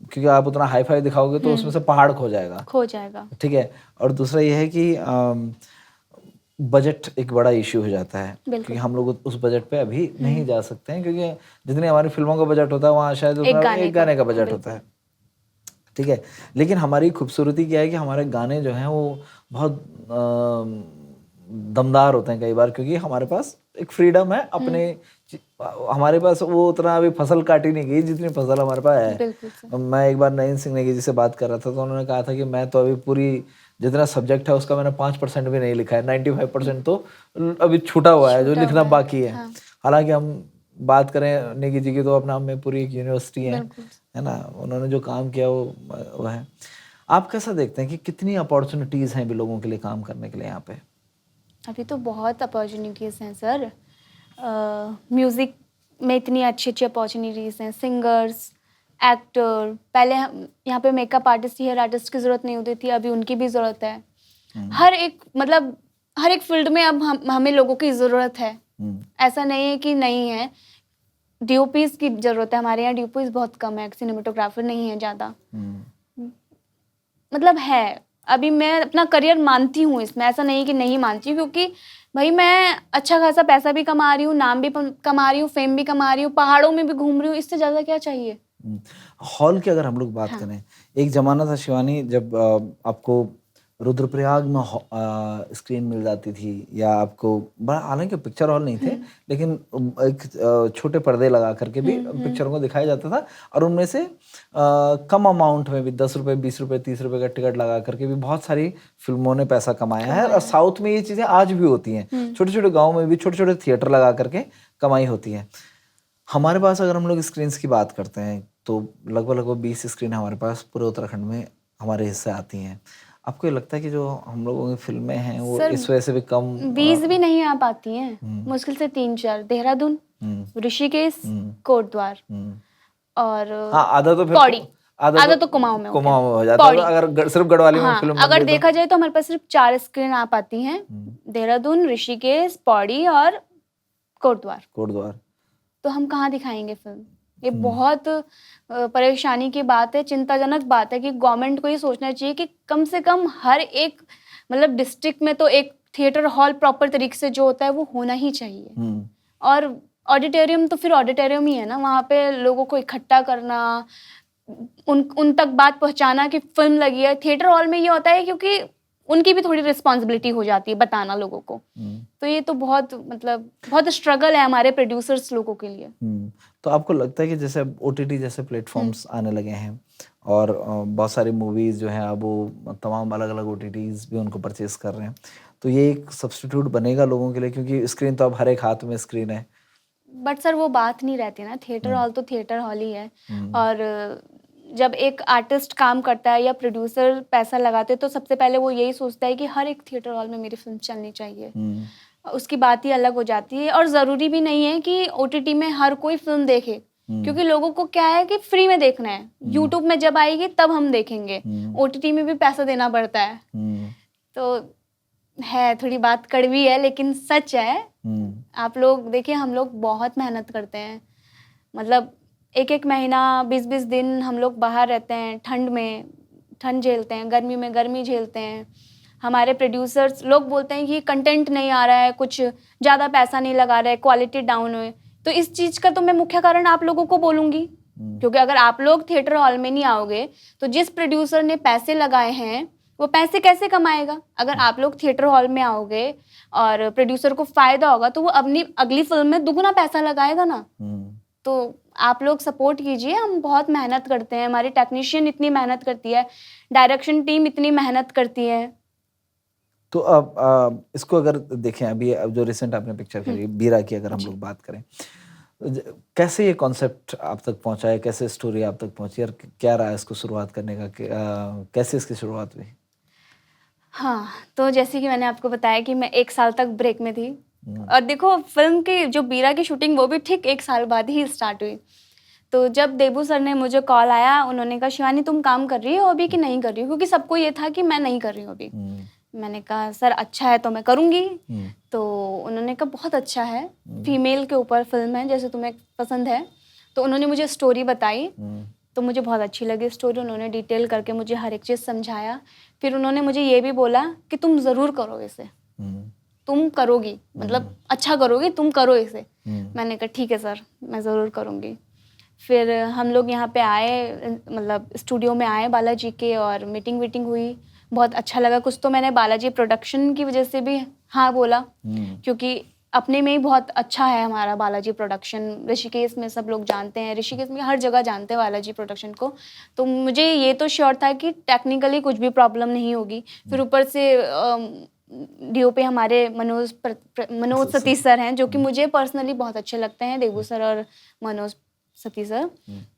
क्योंकि आप उतना हाई फाई दिखाओगे तो उसमें से पहाड़ खो जाएगा, ठीक है। और दूसरा ये है कि बजट एक बड़ा इश्यू हो जाता है, क्योंकि हम लोग उस बजट पे अभी नहीं जा सकते हैं, क्योंकि जितनी हमारी फिल्मों का बजट होता है वहाँ शायद एक गाने का बजट होता है, ठीक है। लेकिन हमारी खूबसूरती क्या है कि हमारे गाने जो हैं वो बहुत दमदार होते हैं कई बार, क्योंकि हमारे पास एक फ्रीडम है अपने, हमारे पास वो उतना अभी फसल काटी नहीं गई जितनी फसल हमारे पास है। मैं एक बार नईन सिंह नेगी जी से बात कर रहा था तो उन्होंने कहा था कि मैं तो अभी पूरी जितना सब्जेक्ट है उसका मैंने 5% भी नहीं लिखा है, 95% तो अभी छूटा हुआ है जो लिखना बाकी है। हालांकि हम बात करें नेगी जी की तो अपना में पूरी एक यूनिवर्सिटी है ना, उन्होंने जो काम किया वो है। आप कैसा देखते हैं कि कितनी अपॉर्चुनिटीज़ हैं भी लोगों के लिए काम करने के लिए यहाँ पे? अभी तो बहुत अपॉर्चुनिटीज़ हैं सर। म्यूज़िक में इतनी अच्छी अपॉर्चुनिटीज़ हैं, सिंगर्स, एक्टर। पहले यहाँ पे मेकअप आर्टिस्ट, हेयर आर्टिस्ट की ज़रूरत नहीं होती थी, अभी उनकी भी ज़रूरत है। हर एक फील्ड में अब हमें लोगों की ज़रूरत है। ऐसा नहीं है कि नहीं है। डीओपीज की जरूरत है, हमारे यहाँ डीओपीज बहुत कम है, सिनेमेटोग्राफर नहीं है ज़्यादा। मतलब है, अभी मैं अपना करियर मानती हूँ इसमें, ऐसा नहीं कि नहीं मानती हूँ, क्योंकि भाई मैं अच्छा खासा पैसा भी कमा रही हूँ, नाम भी कमा रही हूँ, फेम भी कमा रही हूँ, पहाड़ों में भी घूम रही हूँ, इससे ज़्यादा क्या चाहिए। हॉल की अगर हम लोग बात करें, एक जमाना था शिवानी जब आपको रुद्रप्रयाग में स्क्रीन मिल जाती थी, या आपको बड़ा, हालांकि पिक्चर हॉल नहीं थे लेकिन एक छोटे पर्दे लगा करके भी पिक्चरों को दिखाया जाता था, और उनमें से कम अमाउंट में भी 10 रुपए 20 रुपए 30 रुपए का टिकट लगा करके भी बहुत सारी फिल्मों ने पैसा कमाया है। और साउथ में ये चीज़ें आज भी होती हैं, छोटे छोटे गाँव में भी छोटे छोटे थिएटर लगा करके कमाई होती है। हमारे पास अगर हम लोग स्क्रीन्स की बात करते हैं तो लगभग 20 स्क्रीन हमारे पास पूरे उत्तराखंड में हमारे हिस्से आती हैं। आपको ये लगता है कि जो हम लोगों की फिल्में हैं वो इस वजह से भी कम 20 भी नहीं आ पाती हैं, मुश्किल से 3-4, देहरादून, ऋषिकेश, कोटद्वार और हाँ, आधा तो फिर पौड़ी, आधा तो कुमाऊं में हो जाता है। अगर सिर्फ गढ़वाली में फिल्म अगर देखा जाए तो हमारे पास सिर्फ 4 स्क्रीन आ पाती हैं, देहरादून, ऋषिकेश, पौड़ी और कोटद्वार। तो हम कहाँ दिखाएंगे फिल्म? ये बहुत परेशानी की बात है, चिंताजनक बात है कि गवर्नमेंट को ये सोचना चाहिए कि कम से कम हर एक मतलब डिस्ट्रिक्ट में तो एक थिएटर हॉल प्रॉपर तरीके से जो होता है वो होना ही चाहिए। और ऑडिटोरियम तो फिर ऑडिटोरियम ही है ना, वहाँ पे लोगों को इकट्ठा करना, उन तक बात पहुँचाना कि फिल्म लगी है। थिएटर हॉल में ये होता है क्योंकि उनकी भी थोड़ी रिस्पॉन्सिबिलिटी हो जाती है बताना लोगों को। तो ये तो बहुत बहुत स्ट्रगल है हमारे प्रोड्यूसर्स लोगों के लिए। तो आपको लगता है कि जैसे अब ओटीटी जैसे प्लेटफॉर्म्स आने लगे हैं और बहुत सारी मूवीज जो हैं अब वो तमाम अलग अलग ओटीटीज भी उनको परचेज कर रहे हैं, तो ये एक सब्स्टिट्यूट बनेगा लोगों के लिए, क्योंकि स्क्रीन तो अब हर एक हाथ में स्क्रीन है। बट सर वो बात नहीं रहती ना, थिएटर हॉल तो थिएटर हॉल ही है। और जब एक आर्टिस्ट काम करता है या प्रोड्यूसर पैसा लगाते तो सबसे पहले वो यही सोचता है कि हर एक थिएटर हॉल में मेरी फिल्म चलनी चाहिए। उसकी बात ही अलग हो जाती है। और ज़रूरी भी नहीं है कि ओटीटी में हर कोई फिल्म देखे, क्योंकि लोगों को क्या है कि फ्री में देखना है, यूट्यूब में जब आएगी तब हम देखेंगे, ओटीटी में भी पैसा देना पड़ता है। तो है, थोड़ी बात कड़वी है लेकिन सच है। आप लोग देखिए, हम लोग बहुत मेहनत करते हैं, मतलब एक महीना 20 दिन हम लोग बाहर रहते हैं, ठंड में ठंड झेलते हैं, गर्मी में गर्मी झेलते हैं। हमारे प्रोड्यूसर्स लोग बोलते हैं कि कंटेंट नहीं आ रहा है, कुछ ज़्यादा पैसा नहीं लगा रहा है, क्वालिटी डाउन है। तो इस चीज़ का तो मैं मुख्य कारण आप लोगों को बोलूँगी, क्योंकि अगर आप लोग थिएटर हॉल में नहीं आओगे तो जिस प्रोड्यूसर ने पैसे लगाए हैं वो पैसे कैसे कमाएगा? अगर आप लोग थिएटर हॉल में आओगे और प्रोड्यूसर को फ़ायदा होगा तो वो अपनी अगली फिल्म में दुगुना पैसा लगाएगा ना। तो आप लोग सपोर्ट कीजिए, हम बहुत मेहनत करते हैं, हमारी टेक्नीशियन इतनी मेहनत करती है, डायरेक्शन टीम इतनी मेहनत करती है। तो अब इसको अगर देखें, अभी अब जो रिसेंट आपने पिक्चर करी बीरा की अगर हम लोग बात करें, कैसे ये कॉन्सेप्ट आप तक पहुंचा है, कैसे स्टोरी आप तक पहुंची और क्या रहा इसको शुरुआत करने का, कैसे इसकी शुरुआत हुई? हाँ, तो जैसे कि मैंने आपको बताया कि मैं 1 साल तक ब्रेक में थी, और देखो फिल्म की जो बीरा की शूटिंग वो भी ठीक 1 साल बाद ही स्टार्ट हुई। तो जब देबू सर ने मुझे कॉल आया, उन्होंने कहा शिवानी तुम काम कर रही हो अभी कि नहीं कर रही हो, क्योंकि सबको ये था कि मैं नहीं कर रही हूँ अभी। मैंने कहा सर अच्छा है तो मैं करूँगी। तो उन्होंने कहा बहुत अच्छा है, फीमेल के ऊपर फिल्म है, जैसे तुम्हें पसंद है। तो उन्होंने मुझे स्टोरी बताई, तो मुझे बहुत अच्छी लगी स्टोरी। उन्होंने डिटेल करके मुझे हर एक चीज़ समझाया। फिर उन्होंने मुझे ये भी बोला कि तुम ज़रूर करो इसे, तुम करोगी, मतलब अच्छा करोगी, तुम करो इसे। मैंने कहा ठीक है सर, मैं ज़रूर करूँगी। फिर हम लोग यहाँ पे आए, मतलब स्टूडियो में आए बालाजी के, और मीटिंग हुई, बहुत अच्छा लगा। कुछ तो मैंने बालाजी प्रोडक्शन की वजह से भी हाँ बोला, क्योंकि अपने में ही बहुत अच्छा है हमारा बालाजी प्रोडक्शन। ऋषिकेश में सब लोग जानते हैं, ऋषिकेश में हर जगह जानते हैं बालाजी प्रोडक्शन को। तो मुझे ये तो श्योर था कि टेक्निकली कुछ भी प्रॉब्लम नहीं होगी। फिर ऊपर से डीओपी हमारे मनोज सतीश सर हैं, जो कि मुझे पर्सनली बहुत अच्छे लगते हैं, देबू सर और मनोज सतीश सर।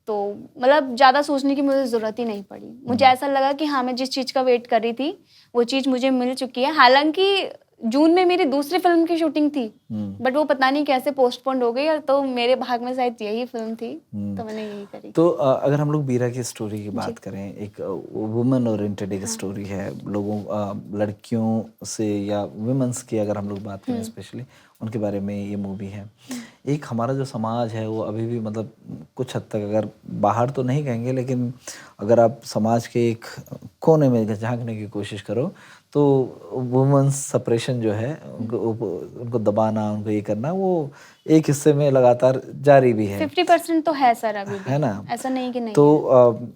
तो मतलब ज़्यादा सोचने की मुझे ज़रूरत ही नहीं पड़ी। मुझे ऐसा लगा कि हाँ, मैं जिस चीज़ का वेट कर रही थी वो चीज़ मुझे मिल चुकी है। हालांकि जून में मेरी दूसरी फिल्म की शूटिंग थी, हम्म। बट वो पता नहीं कैसे पोस्टपोन्ड हो गई, और तो मेरे भाग में शायद यही फिल्म थी, तो मैंने यही करी। तो अगर हम लोग बीरा की स्टोरी की जी। बात करें, एक वुमेन ओरिएंटेड एक स्टोरी है, लोगों लड़कियों से या वुमेन्स की अगर हम लोग बात करें स्पेशली उनके बारे में ये मूवी है। एक हमारा जो समाज है वो अभी भी मतलब कुछ हद तक, अगर बाहर तो नहीं कहेंगे लेकिन अगर आप समाज के एक कोने में झांकने की कोशिश करो तो वुमेन्स सप्रेशन जो है, उनको दबाना, उनको ये करना, वो एक हिस्से में लगातार जारी भी है। 50% तो है सर अभी भी, है ना? ऐसा नहीं कि नहीं तो है।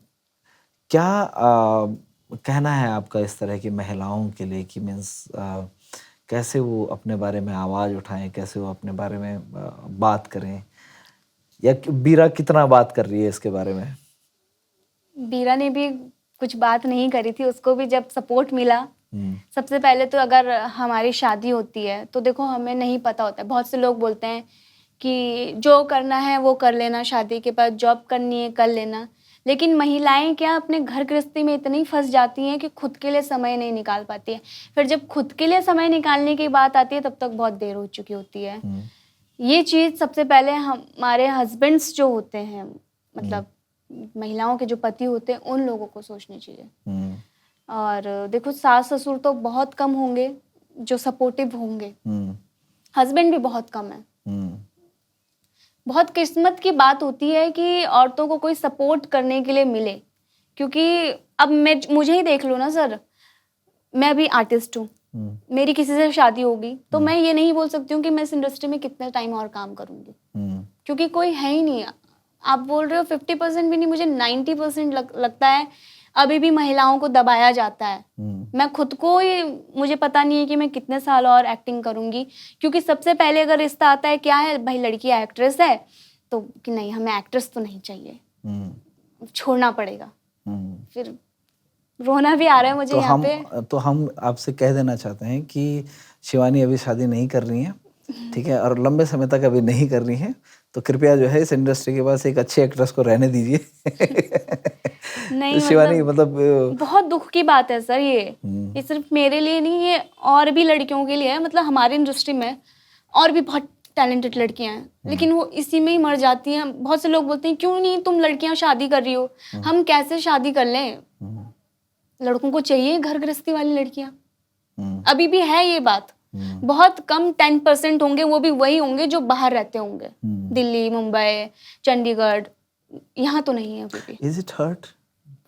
क्या कहना है आपका इस तरह की महिलाओं के लिए कि मीन्स कैसे वो अपने बारे में आवाज़ उठाएं, कैसे वो अपने बारे में बात करें, या बीरा कितना बात कर रही है इसके बारे में? बीरा ने भी कुछ बात नहीं करी थी, उसको भी जब सपोर्ट मिला। सबसे पहले तो अगर हमारी शादी होती है तो देखो हमें नहीं पता होता है, बहुत से लोग बोलते हैं कि जो करना है वो कर लेना, शादी के बाद जॉब करनी है कर लेना, लेकिन महिलाएं क्या अपने घर गृहस्थी में इतनी फंस जाती हैं कि खुद के लिए समय नहीं निकाल पाती है। फिर जब खुद के लिए समय निकालने की बात आती है तब तक बहुत देर हो चुकी होती है। ये चीज़ सबसे पहले हमारे हस्बैंड्स जो होते हैं, मतलब महिलाओं के जो पति होते हैं, उन लोगों को सोचनी चाहिए। और देखो सास ससुर तो बहुत कम होंगे जो सपोर्टिव होंगे, हस्बैंड भी बहुत कम है। बहुत किस्मत की बात होती है कि औरतों को कोई सपोर्ट करने के लिए मिले, क्योंकि अब मुझे ही देख लो ना सर, मैं भी आर्टिस्ट हूँ, मेरी किसी से शादी होगी तो मैं ये नहीं बोल सकती हूँ कि मैं इस इंडस्ट्री में कितने टाइम और काम करूँगी, क्योंकि कोई है ही नहीं। आप बोल रहे हो 50% भी नहीं, मुझे 90% लगता है अभी भी महिलाओं को दबाया जाता है। मैं खुद को ही, मुझे पता नहीं है कि मैं कितने साल और एक्टिंग करूँगी, क्योंकि सबसे पहले अगर रिश्ता आता है क्या है, भाई लड़की एक्ट्रेस है तो कि नहीं, हमें एक्ट्रेस तो नहीं चाहिए, छोड़ना पड़ेगा। फिर रोना भी आ रहा है मुझे तो यहाँ पे। तो हम आपसे कह देना चाहते हैं कि शिवानी अभी शादी नहीं कर रही है, ठीक है, और लंबे समय तक अभी नहीं कर रही है, तो कृपया जो है इस इंडस्ट्री के पास एक अच्छी एक्ट्रेस को रहने दीजिए। नहीं, शिवानी मतलब बहुत दुख की बात है सर ये सिर्फ मेरे लिए नहीं, ये और भी लड़कियों के लिए है। मतलब हमारी इंडस्ट्री में और भी बहुत टैलेंटेड लड़कियां हैं, लेकिन वो इसी में ही मर जाती हैं। बहुत से लोग बोलते हैं क्यों नहीं तुम लड़कियां शादी कर रही हो, हम कैसे शादी कर लें? लड़कों को चाहिए घर गृहस्थी वाली लड़कियां, अभी भी है ये बात। बहुत कम 10% होंगे, वो भी वही होंगे जो बाहर रहते होंगे, दिल्ली, मुंबई, चंडीगढ़, यहाँ तो नहीं है अभी भी। Is it hurt?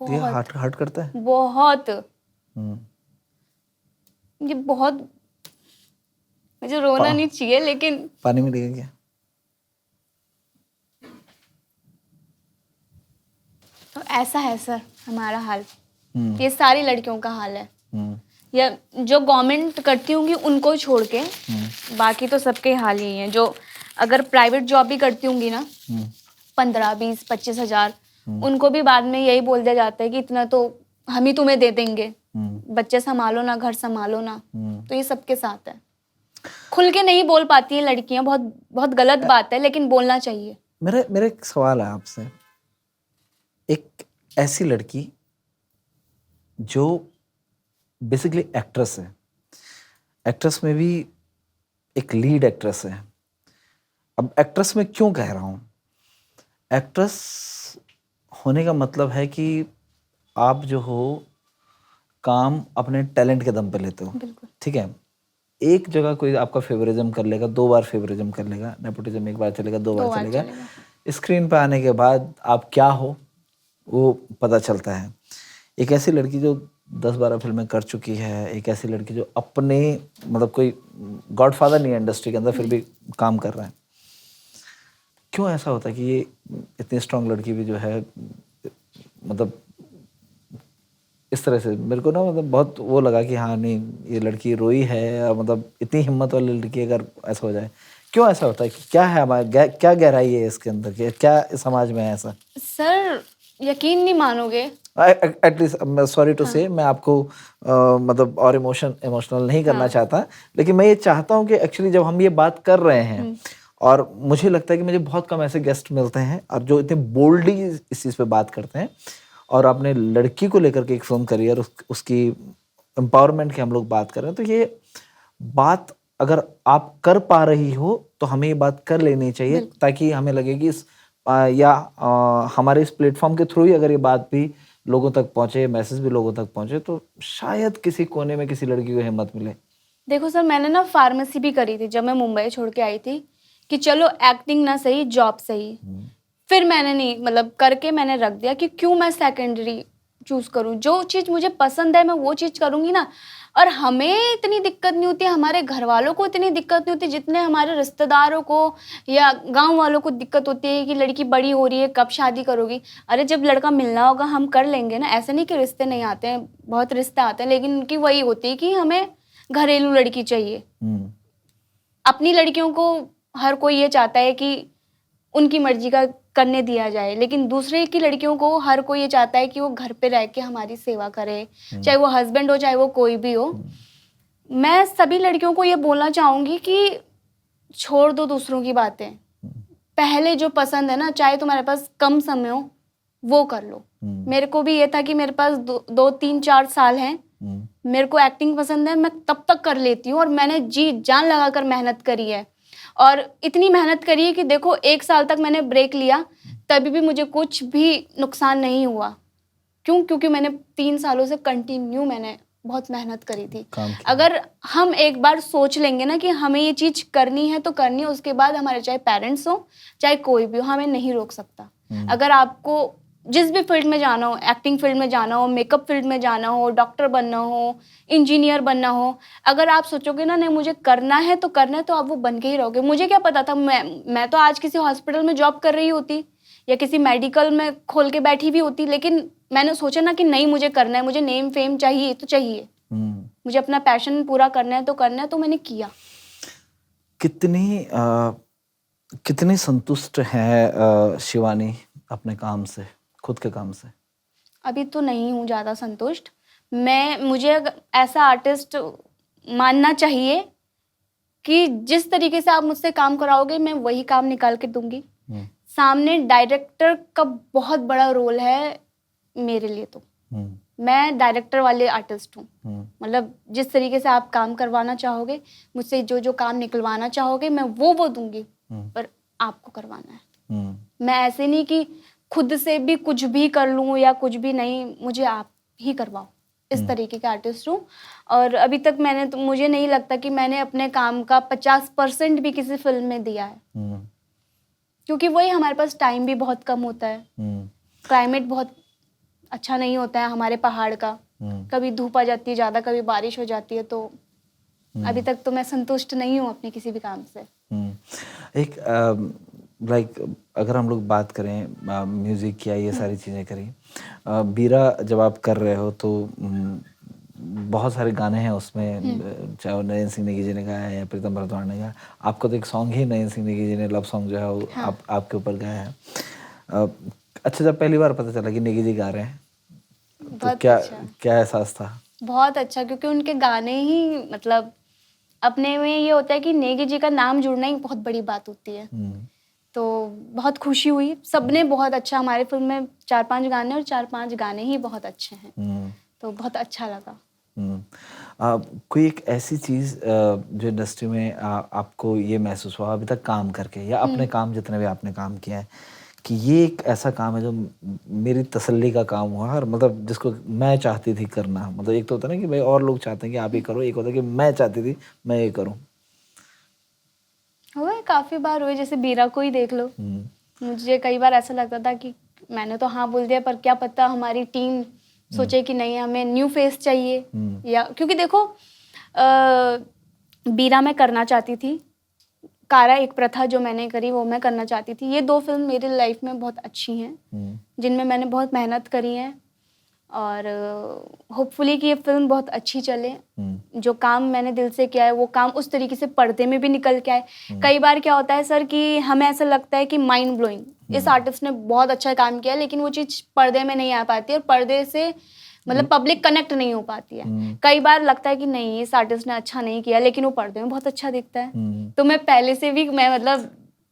ये हर्ट करता है बहुत। ये बहुत, मुझे रोना नहीं चाहिए लेकिन पानी में डिगे क्या? तो ऐसा है सर हमारा हाल, ये सारी लड़कियों का हाल है। या जो गवर्नमेंट करती होंगी उनको छोड़ के, बाकी तो सबके हाल ही हैं। जो अगर प्राइवेट जॉब भी करती होंगी ना, 15, 20, 25 हजार, उनको भी बाद में यही बोल दिया जाता है कि इतना तो हम ही तुम्हें दे देंगे, बच्चे संभालो ना, घर संभालो ना। तो ये सबके साथ है। खुल के नहीं बोल पाती हैं लड़कियां, बहुत बहुत गलत बात है, लेकिन बोलना चाहिए। मेरा एक सवाल है आपसे, एक ऐसी लड़की जो बेसिकली एक्ट्रेस है, एक्ट्रेस में भी एक लीड एक्ट्रेस है। अब एक्ट्रेस में क्यों कह रहा हूँ, एक्ट्रेस होने का मतलब है कि आप जो हो काम अपने टैलेंट के दम पे लेते हो, ठीक है। एक जगह कोई आपका फेवरिज्म कर लेगा, 2 बार फेवरिज्म कर लेगा, नेपोटिज्म 1 बार चलेगा, 2 बार चलेगा, स्क्रीन पे आने के बाद आप क्या हो वो पता चलता है। एक ऐसी लड़की जो 10-12 फिल्में कर चुकी है, एक ऐसी लड़की जो अपने मतलब कोई गॉडफादर नहीं है इंडस्ट्री के अंदर, फिर भी काम कर रहा है। क्यों ऐसा होता है कि ये इतनी स्ट्रांग लड़की भी जो है, मतलब इस तरह से मेरे को ना मतलब बहुत वो लगा कि हाँ नहीं ये लड़की रोई है, मतलब इतनी हिम्मत वाली लड़की अगर ऐसा हो जाए, क्यों ऐसा होता है? कि क्या है हमारा, क्या गहराई है इसके अंदर, क्या समाज में है ऐसा? सर यकीन नहीं मानोगे, एटलीस्ट सॉरी टू से, मैं आपको मतलब और इमोशनल नहीं करना चाहता, लेकिन मैं ये चाहता हूँ कि एक्चुअली जब हम ये बात कर रहे हैं, और मुझे लगता है कि मुझे बहुत कम ऐसे गेस्ट मिलते हैं और जो इतने बोल्डली इस चीज़ पे बात करते हैं, और आपने लड़की को लेकर के एक फिल्म करी और उसकी एम्पावरमेंट की हम लोग बात कर रहे हैं, तो ये बात अगर आप कर पा रही हो तो हमें ये बात कर लेनी चाहिए, ताकि हमें लगे कि हमारे इस प्लेटफॉर्म के थ्रू ही अगर ये बात भी लोगों तक पहुंचे, मैसेज भी लोगों तक पहुंचे, तो शायद किसी कोने में किसी लड़की को हिम्मत मिले। देखो सर, मैंने ना फार्मेसी भी करी थी जब मैं मुंबई छोड़ के आई थी, कि चलो एक्टिंग ना सही, जॉब सही। फिर मैंने नहीं, मतलब करके मैंने रख दिया कि क्यों मैं सेकेंडरी चूज करूं। जो चीज़ मुझे पसंद है मैं वो चीज़ करूंगी ना। और हमें इतनी दिक्कत नहीं होती, हमारे घर वालों को इतनी दिक्कत नहीं होती जितने हमारे रिश्तेदारों को या गांव वालों को दिक्कत होती है कि लड़की बड़ी हो रही है, कब शादी करोगी। अरे जब लड़का मिलना होगा हम कर लेंगे ना। ऐसे नहीं कि रिश्ते नहीं आते हैं, बहुत रिश्ते आते हैं, लेकिन उनकी वही होती है कि हमें घरेलू लड़की चाहिए। अपनी लड़कियों को हर कोई ये चाहता है कि उनकी मर्जी का करने दिया जाए, लेकिन दूसरे की लड़कियों को हर कोई ये चाहता है कि वो घर पे रह के हमारी सेवा करे, चाहे वो हस्बैंड हो चाहे वो कोई भी हो। मैं सभी लड़कियों को ये बोलना चाहूंगी कि छोड़ दो दूसरों की बातें। पहले जो पसंद है ना, चाहे तुम्हारे पास कम समय हो, वो कर लो। मेरे को भी ये था कि मेरे पास 2-3-4 साल हैं, मेरे को एक्टिंग पसंद है, मैं तब तक कर लेती हूँ। और मैंने जी जान लगाकर मेहनत करी है, और इतनी मेहनत करी है कि देखो 1 साल तक मैंने ब्रेक लिया, तभी भी मुझे कुछ भी नुकसान नहीं हुआ। क्यों? क्योंकि मैंने 3 सालों से कंटिन्यू मैंने बहुत मेहनत करी थी। अगर हम एक बार सोच लेंगे ना कि हमें ये चीज़ करनी है तो करनी है, उसके बाद हमारे चाहे पेरेंट्स हो चाहे कोई भी हो, हमें नहीं रोक सकता। अगर आपको जिस भी फील्ड में जाना हो, एक्टिंग फील्ड में जाना हो, मेकअप फील्ड में जाना हो, डॉक्टर बनना हो, इंजीनियर बनना हो, अगर आप सोचोगे ना नहीं मुझे करना है तो करना है, तो आप वो बन के ही रहोगे। मुझे क्या पता था, मैं तो आज किसी हॉस्पिटल में जॉब कर रही होती या किसी मेडिकल में खोल के बैठी भी होती, लेकिन मैंने सोचा ना कि नहीं मुझे करना है, मुझे नेम फेम चाहिए तो चाहिए, मुझे अपना पैशन पूरा करना है तो करना है, तो मैंने किया। कितनी संतुष्ट है शिवानी अपने काम से, खुद के काम से? अभी तो नहीं हूँ ज़्यादा संतुष्ट। मुझे ऐसा आर्टिस्ट मानना चाहिए कि जिस तरीके से आप मुझसे काम कराओगे मैं वही काम निकाल के दूंगी। सामने डायरेक्टर का बहुत बड़ा रोल है मेरे लिए। तो मैं डायरेक्टर वाले आर्टिस्ट हूँ। मतलब जिस तरीके से आप काम करवाना चाहोगे मुझसे, जो जो काम निकलवाना चाहोगे मैं वो दूंगी, पर आपको करवाना है। मैं ऐसे नहीं कि खुद से भी कुछ भी कर लूँ या कुछ भी नहीं, मुझे आप ही करवाओ, इस तरीके के आर्टिस्ट हूँ। और अभी तक मुझे नहीं लगता कि मैंने अपने काम का 50% भी किसी फिल्म में दिया है, क्योंकि वही हमारे पास टाइम भी बहुत कम होता है, क्लाइमेट बहुत अच्छा नहीं होता है हमारे पहाड़ का, कभी धूप आ जाती है ज़्यादा, कभी बारिश हो जाती है। तो अभी तक तो मैं संतुष्ट नहीं हूँ अपने किसी भी काम से। एक अगर हम लोग बात करें म्यूजिक की, ये सारी चीज़ें करें, बीरा जब आप कर रहे हो तो बहुत सारे गाने हैं उसमें, चाहे वो नयन सिंह नेगी जी ने गाया है या प्रीतम भरद्वाज ने गाया। आपका तो एक सॉन्ग ही नयन सिंह नेगी जी ने लव सॉन्ग जो है वो आपके ऊपर गाया है। अच्छा, जब पहली बार पता चला कि नेगी जी गा रहे हैं तो क्या एहसास था? बहुत अच्छा, क्योंकि उनके गाने ही मतलब अपने में ये होता है कि नेगी जी का नाम जुड़ना ही बहुत बड़ी बात होती है। तो बहुत खुशी हुई। सबने बहुत अच्छा, हमारे फिल्म में 4-5 गाने और 4-5 गाने ही बहुत अच्छे हैं, तो बहुत अच्छा लगा। कोई एक ऐसी चीज़ जो इंडस्ट्री में आपको ये महसूस हुआ अभी तक काम करके, या अपने काम जितने भी आपने काम किया है, कि ये एक ऐसा काम है जो मेरी तसल्ली का काम हुआ, और मतलब जिसको मैं चाहती थी करना? मतलब एक तो होता है ना कि भाई और लोग चाहते हैं कि आप ये करो, एक होता है कि मैं चाहती थी मैं ये करूं। हुए काफ़ी बार हुए, जैसे बीरा को ही देख लो। मुझे कई बार ऐसा लगता था कि मैंने तो हाँ बोल दिया, पर क्या पता हमारी टीम सोचे कि नहीं हमें न्यू फेस चाहिए, या क्योंकि देखो बीरा मैं करना चाहती थी, कारा एक प्रथा जो मैंने करी वो मैं करना चाहती थी। ये 2 फिल्म मेरी लाइफ में बहुत अच्छी हैं, जिनमें मैंने बहुत मेहनत करी है, और होपफुली कि ये फिल्म बहुत अच्छी चले। जो काम मैंने दिल से किया है वो काम उस तरीके से पर्दे में भी निकल के आए। कई बार क्या होता है सर कि हमें ऐसा लगता है कि माइंड ब्लोइंग, इस आर्टिस्ट ने बहुत अच्छा काम किया, लेकिन वो चीज़ पर्दे में नहीं आ पाती और पर्दे से मतलब पब्लिक कनेक्ट नहीं हो पाती है। कई बार लगता है कि नहीं इस आर्टिस्ट ने अच्छा नहीं किया, लेकिन वो पर्दे में बहुत अच्छा दिखता है। तो मैं पहले से भी मैं मतलब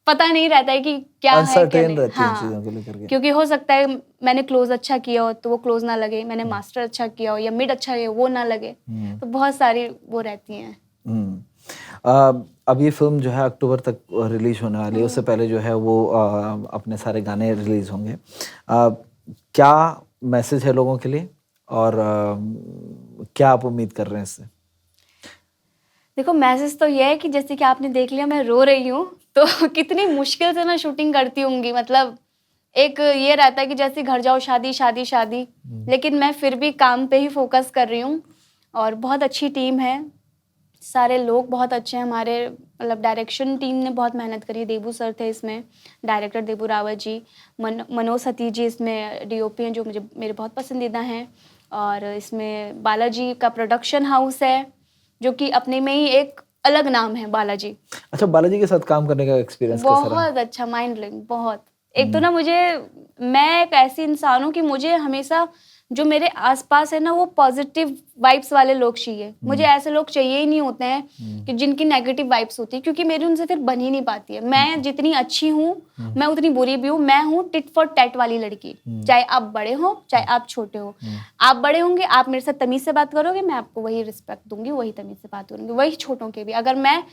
पता नहीं रहता है कि क्या है क्या नहीं। हाँ, क्योंकि हो सकता है मैंने क्लोज अच्छा किया हो तो वो क्लोज ना लगे, मैंने मास्टर अच्छा किया हो या मिड अच्छा किया हो वो ना लगे, तो बहुत सारी वो रहती हैं। अब ये फिल्म जो है अक्टूबर तक रिलीज होने वाली है, उससे पहले जो है वो अपने सारे गाने रिलीज होंगे। क्या मैसेज है लोगों के लिए और क्या आप उम्मीद कर रहे हैं इससे? देखो, मैसेज तो ये है कि जैसे कि आपने देख लिया मैं रो रही हूँ, तो कितनी मुश्किल से मैं शूटिंग करती होंगी। मतलब एक ये रहता है कि जैसे घर जाओ शादी शादी शादी, लेकिन मैं फिर भी काम पे ही फोकस कर रही हूँ। और बहुत अच्छी टीम है, सारे लोग बहुत अच्छे हैं हमारे। मतलब डायरेक्शन टीम ने बहुत मेहनत करी है। देबू सर थे इसमें, डायरेक्टर देबू रावत जी। मनोज सतीश जी इसमें डीओपी हैं, जो मेरे बहुत पसंदीदा हैं। और इसमें बालाजी का प्रोडक्शन हाउस है, जो कि अपने में ही एक अलग नाम है, बालाजी। अच्छा, बालाजी के साथ काम करने का एक्सपीरियंस कैसा रहा? बहुत अच्छा, माइंड ब्लोइंग बहुत। एक तो ना मैं एक ऐसी इंसान हूँ कि मुझे हमेशा जो मेरे आसपास है ना, वो पॉजिटिव वाइब्स वाले लोग चाहिए। मुझे ऐसे लोग चाहिए ही नहीं होते हैं कि जिनकी नेगेटिव वाइब्स होती है, क्योंकि मेरी उनसे फिर बन ही नहीं पाती है। मैं जितनी अच्छी हूँ, मैं उतनी बुरी भी हूँ। मैं हूँ टिट फॉर टैट वाली लड़की। चाहे आप बड़े हो, चाहे आप छोटे हो। आप बड़े होंगे, आप मेरे साथ तमीज से बात करोगे, मैं आपको वही रिस्पेक्ट दूंगी, वही तमीज से बात करूंगी। वही छोटों के भी, अगर मैं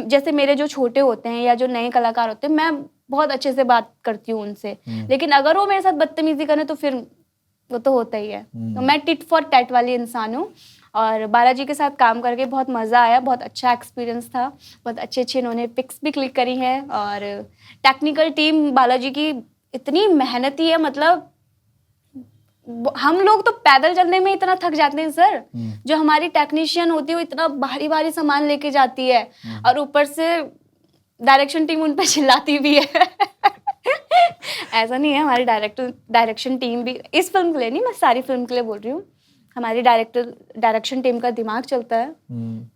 जैसे मेरे जो छोटे होते हैं या जो नए कलाकार होते हैं, मैं बहुत अच्छे से बात करती हूँ उनसे। लेकिन अगर वो मेरे साथ बदतमीजी करें तो फिर वो तो होता ही है। तो मैं टिट फॉर टैट वाली इंसान हूँ। और बालाजी के साथ काम करके बहुत मज़ा आया, बहुत अच्छा एक्सपीरियंस था। बहुत अच्छे इन्होंने पिक्स भी क्लिक करी हैं। और टेक्निकल टीम बालाजी की इतनी मेहनती है, मतलब हम लोग तो पैदल चलने में इतना थक जाते हैं सर। जो हमारी टेक्नीशियन होती है वो इतना भारी भारी सामान लेके जाती है, और ऊपर से डायरेक्शन टीम उन पर चिल्लाती भी है। ऐसा नहीं है, हमारी डायरेक्शन टीम भी, इस फिल्म के लिए नहीं, मैं सारी फिल्म के लिए बोल रही हूँ, हमारी डायरेक्शन टीम का दिमाग चलता है।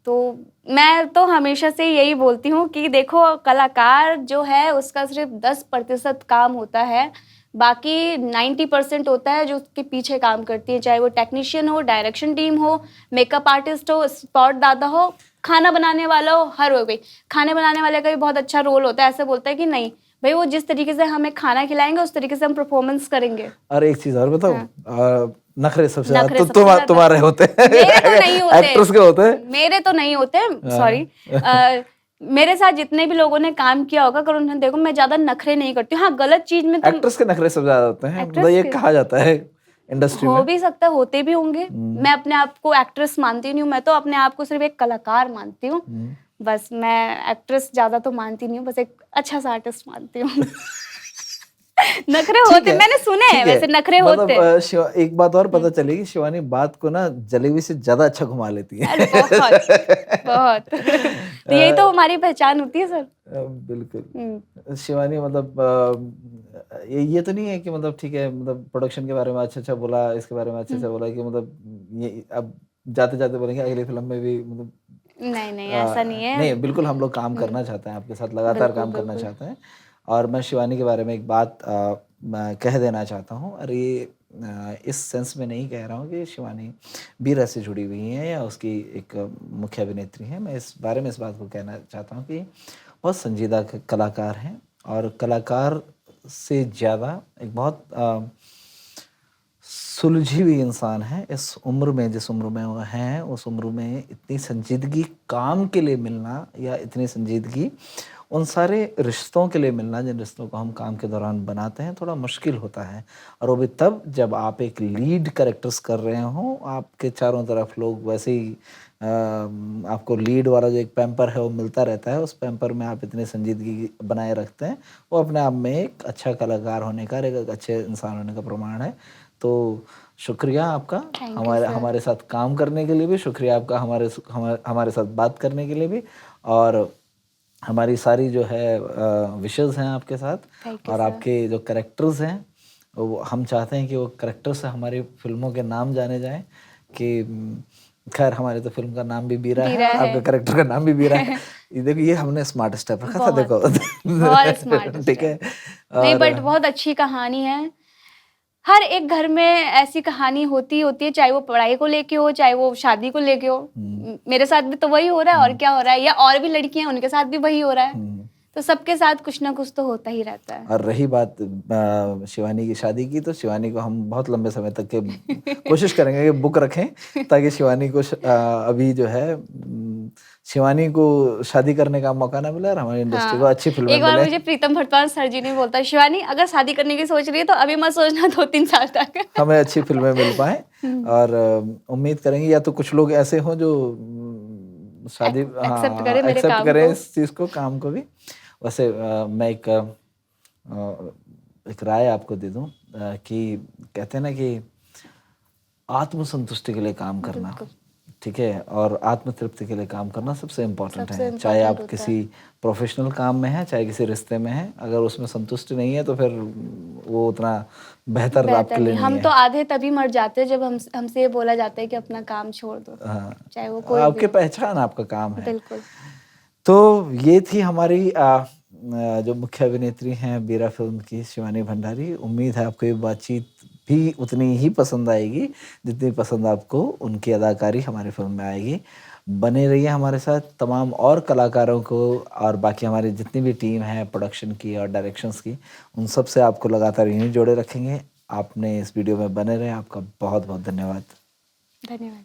तो मैं तो हमेशा से यही बोलती हूँ कि देखो, कलाकार जो है उसका सिर्फ 10% काम होता है, बाकी 90% होता है जो उसके पीछे काम करती है। चाहे वो टेक्नीशियन हो, डायरेक्शन टीम हो, मेकअप आर्टिस्ट हो, स्पॉट दादा हो, खाना बनाने वाला हो, हर हो गई। खाने बनाने वाले का भी बहुत अच्छा रोल होता है। ऐसे बोलता है कि नहीं भाई, वो जिस तरीके से हमें खाना खिलाएंगे उस तरीके से हम परफॉर्मेंस करेंगे। और एक चीज और बताओ, नखरे सबसे ज्यादा नखरे तो सबसे ज्यादा तुम्हारे होते हैं। मेरे तो नहीं होते, एक्ट्रेस के होते हैं। मेरे तो नहीं होते, सॉरी। मेरे साथ जितने भी लोगों ने काम किया होगा, अगर उन्होंने देखो, मैं ज्यादा नखरे नहीं करती हूँ। हाँ, गलत चीज में तो एक्ट्रेस के नखरे सबसे ज्यादा होते हैं, मतलब एक्ट्रेस ये के कहा जाता है इंडस्ट्री हो में। भी सकता है, होते भी होंगे। मैं अपने आप को एक्ट्रेस मानती नहीं हूँ, मैं तो अपने आप को सिर्फ एक कलाकार मानती हूँ। बस मैं एक्ट्रेस ज्यादा तो मानती नहीं हूँ, बस एक अच्छा सा आर्टिस्ट मानती हूँ। नखरे ठीक होते, है, मैंने सुने हैं ठीक है। वैसे नखरे मतलब होते। एक बात और पता चलेगी, शिवानी बात को ना जलेबी से ज्यादा अच्छा घुमा लेती है। अरे बहुत बहुत। तो यही तो हमारी पहचान होती है सर। बिल्कुल। शिवानी, मतलब ये तो नहीं है कि मतलब ठीक है, मतलब प्रोडक्शन के बारे में अच्छा अच्छा बोला, इसके बारे में अच्छा अच्छा बोला, कि मतलब ये अब जाते जाते बोलेंगे अगली फिल्म में भी, मतलब नहीं नहीं, ऐसा नहीं है। नहीं, बिल्कुल हम लोग काम करना चाहते हैं आपके साथ, लगातार बिल्कुल काम करना बिल्कुल। चाहते हैं। और मैं शिवानी के बारे में एक बात मैं कह देना चाहता हूँ, और ये इस सेंस में नहीं कह रहा हूँ कि शिवानी बीरा से जुड़ी हुई है या उसकी एक मुख्य अभिनेत्री है। मैं इस बारे में इस बात को कहना चाहता हूँ कि बहुत संजीदा कलाकार हैं, और कलाकार से ज़्यादा एक बहुत सुलझी हुई इंसान है। इस उम्र में, जिस उम्र में वो हैं, उस उम्र में इतनी संजीदगी काम के लिए मिलना, या इतनी संजीदगी उन सारे रिश्तों के लिए मिलना जिन रिश्तों को हम काम के दौरान बनाते हैं, थोड़ा मुश्किल होता है। और वो भी तब जब आप एक लीड कैरेक्टर्स कर रहे हों, आपके चारों तरफ लोग वैसे ही आपको लीड वाला जो एक पैम्पर है वो मिलता रहता है, उस पैम्पर में आप इतनी संजीदगी बनाए रखते हैं, वो अपने आप में एक अच्छा कलाकार होने का, एक अच्छे इंसान होने का प्रमाण है। तो शुक्रिया आपका हमारे साथ काम करने के लिए भी, शुक्रिया आपका हमारे साथ बात करने के लिए भी, और हमारी सारी जो है विशेज़ हैं आपके साथ, और आपके जो कैरेक्टर्स हैं वो हम चाहते हैं कि वो कैरेक्टर से हमारी फिल्मों के नाम जाने जाएं। कि खैर, हमारे तो फिल्म का नाम भी बीरा है, और आपके कैरेक्टर का नाम भी बीरा है। ये देखो, ये हमने स्मार्ट स्टेप रखा था, देखो। बहुत स्मार्ट, ठीक है। नहीं, बट बहुत अच्छी कहानी है। हर एक घर में ऐसी कहानी होती है, चाहे वो पढ़ाई को लेके हो, चाहे वो शादी को लेके हो। मेरे साथ भी तो वही हो रहा है, और क्या हो रहा है, या और भी लड़कियां, उनके साथ भी वही हो रहा है। तो सबके साथ कुछ ना कुछ तो होता ही रहता है। और रही बात शिवानी की शादी की, तो शिवानी को हम बहुत लंबे समय तक के कोशिश करेंगे कि बुक रखें, ताकि शिवानी को अभी जो है शिवानी को शादी करने का मौका ना मिला और हमारी इंडस्ट्री को अच्छी फिल्में एक बार मिले। मुझे प्रीतम भटवाल सर जी ने बोलता, शिवानी अगर शादी करने की सोच रही है तो अभी मत सोचना, 2-3 साल तक। हमें अच्छी फिल्में मिल पाए और उम्मीद करेंगे या तो कुछ लोग ऐसे हों जो शादी एक्सेप्ट करे मेरे एक्सेप्ट काम करें को। इस चीज़ को, काम को भी। वैसे मैं एक राय आपको दे दूं कि कहते हैं ना कि आत्मसंतुष्टि के लिए काम करना, बिल्कुल। ठीक है, और आत्मतृप्ति के लिए काम करना सबसे इम्पोर्टेंट सबसे है। चाहे आप इम्पोर्टेंट होता किसी है। प्रोफेशनल काम में हैं, चाहे किसी रिश्ते में हैं, अगर उसमें संतुष्टि नहीं है तो फिर वो उतना बेहतर आपके बेहतर लिए नहीं, नहीं हम है। तो आधे तभी मर जाते हैं जब हमसे ये बोला जाता है कि अपना काम छोड़ दो, हाँ, चाहे वो कोई भी आपकी हो। पहचान आपका काम है। बिल्कुल। तो ये थी हमारी जो मुख्य अभिनेत्री हैं बीरा फिल्म की, शिवानी भंडारी। उम्मीद है आपको ये बातचीत भी उतनी ही पसंद आएगी जितनी पसंद आपको उनकी अदाकारी हमारी फिल्म में आएगी। बने रहिए हमारे साथ। तमाम और कलाकारों को और बाकी हमारी जितनी भी टीम है प्रोडक्शन की और डायरेक्शंस की, उन सब से आपको लगातार यूँ जोड़े रखेंगे। आपने इस वीडियो में बने रहे, आपका बहुत बहुत धन्यवाद। धन्यवाद।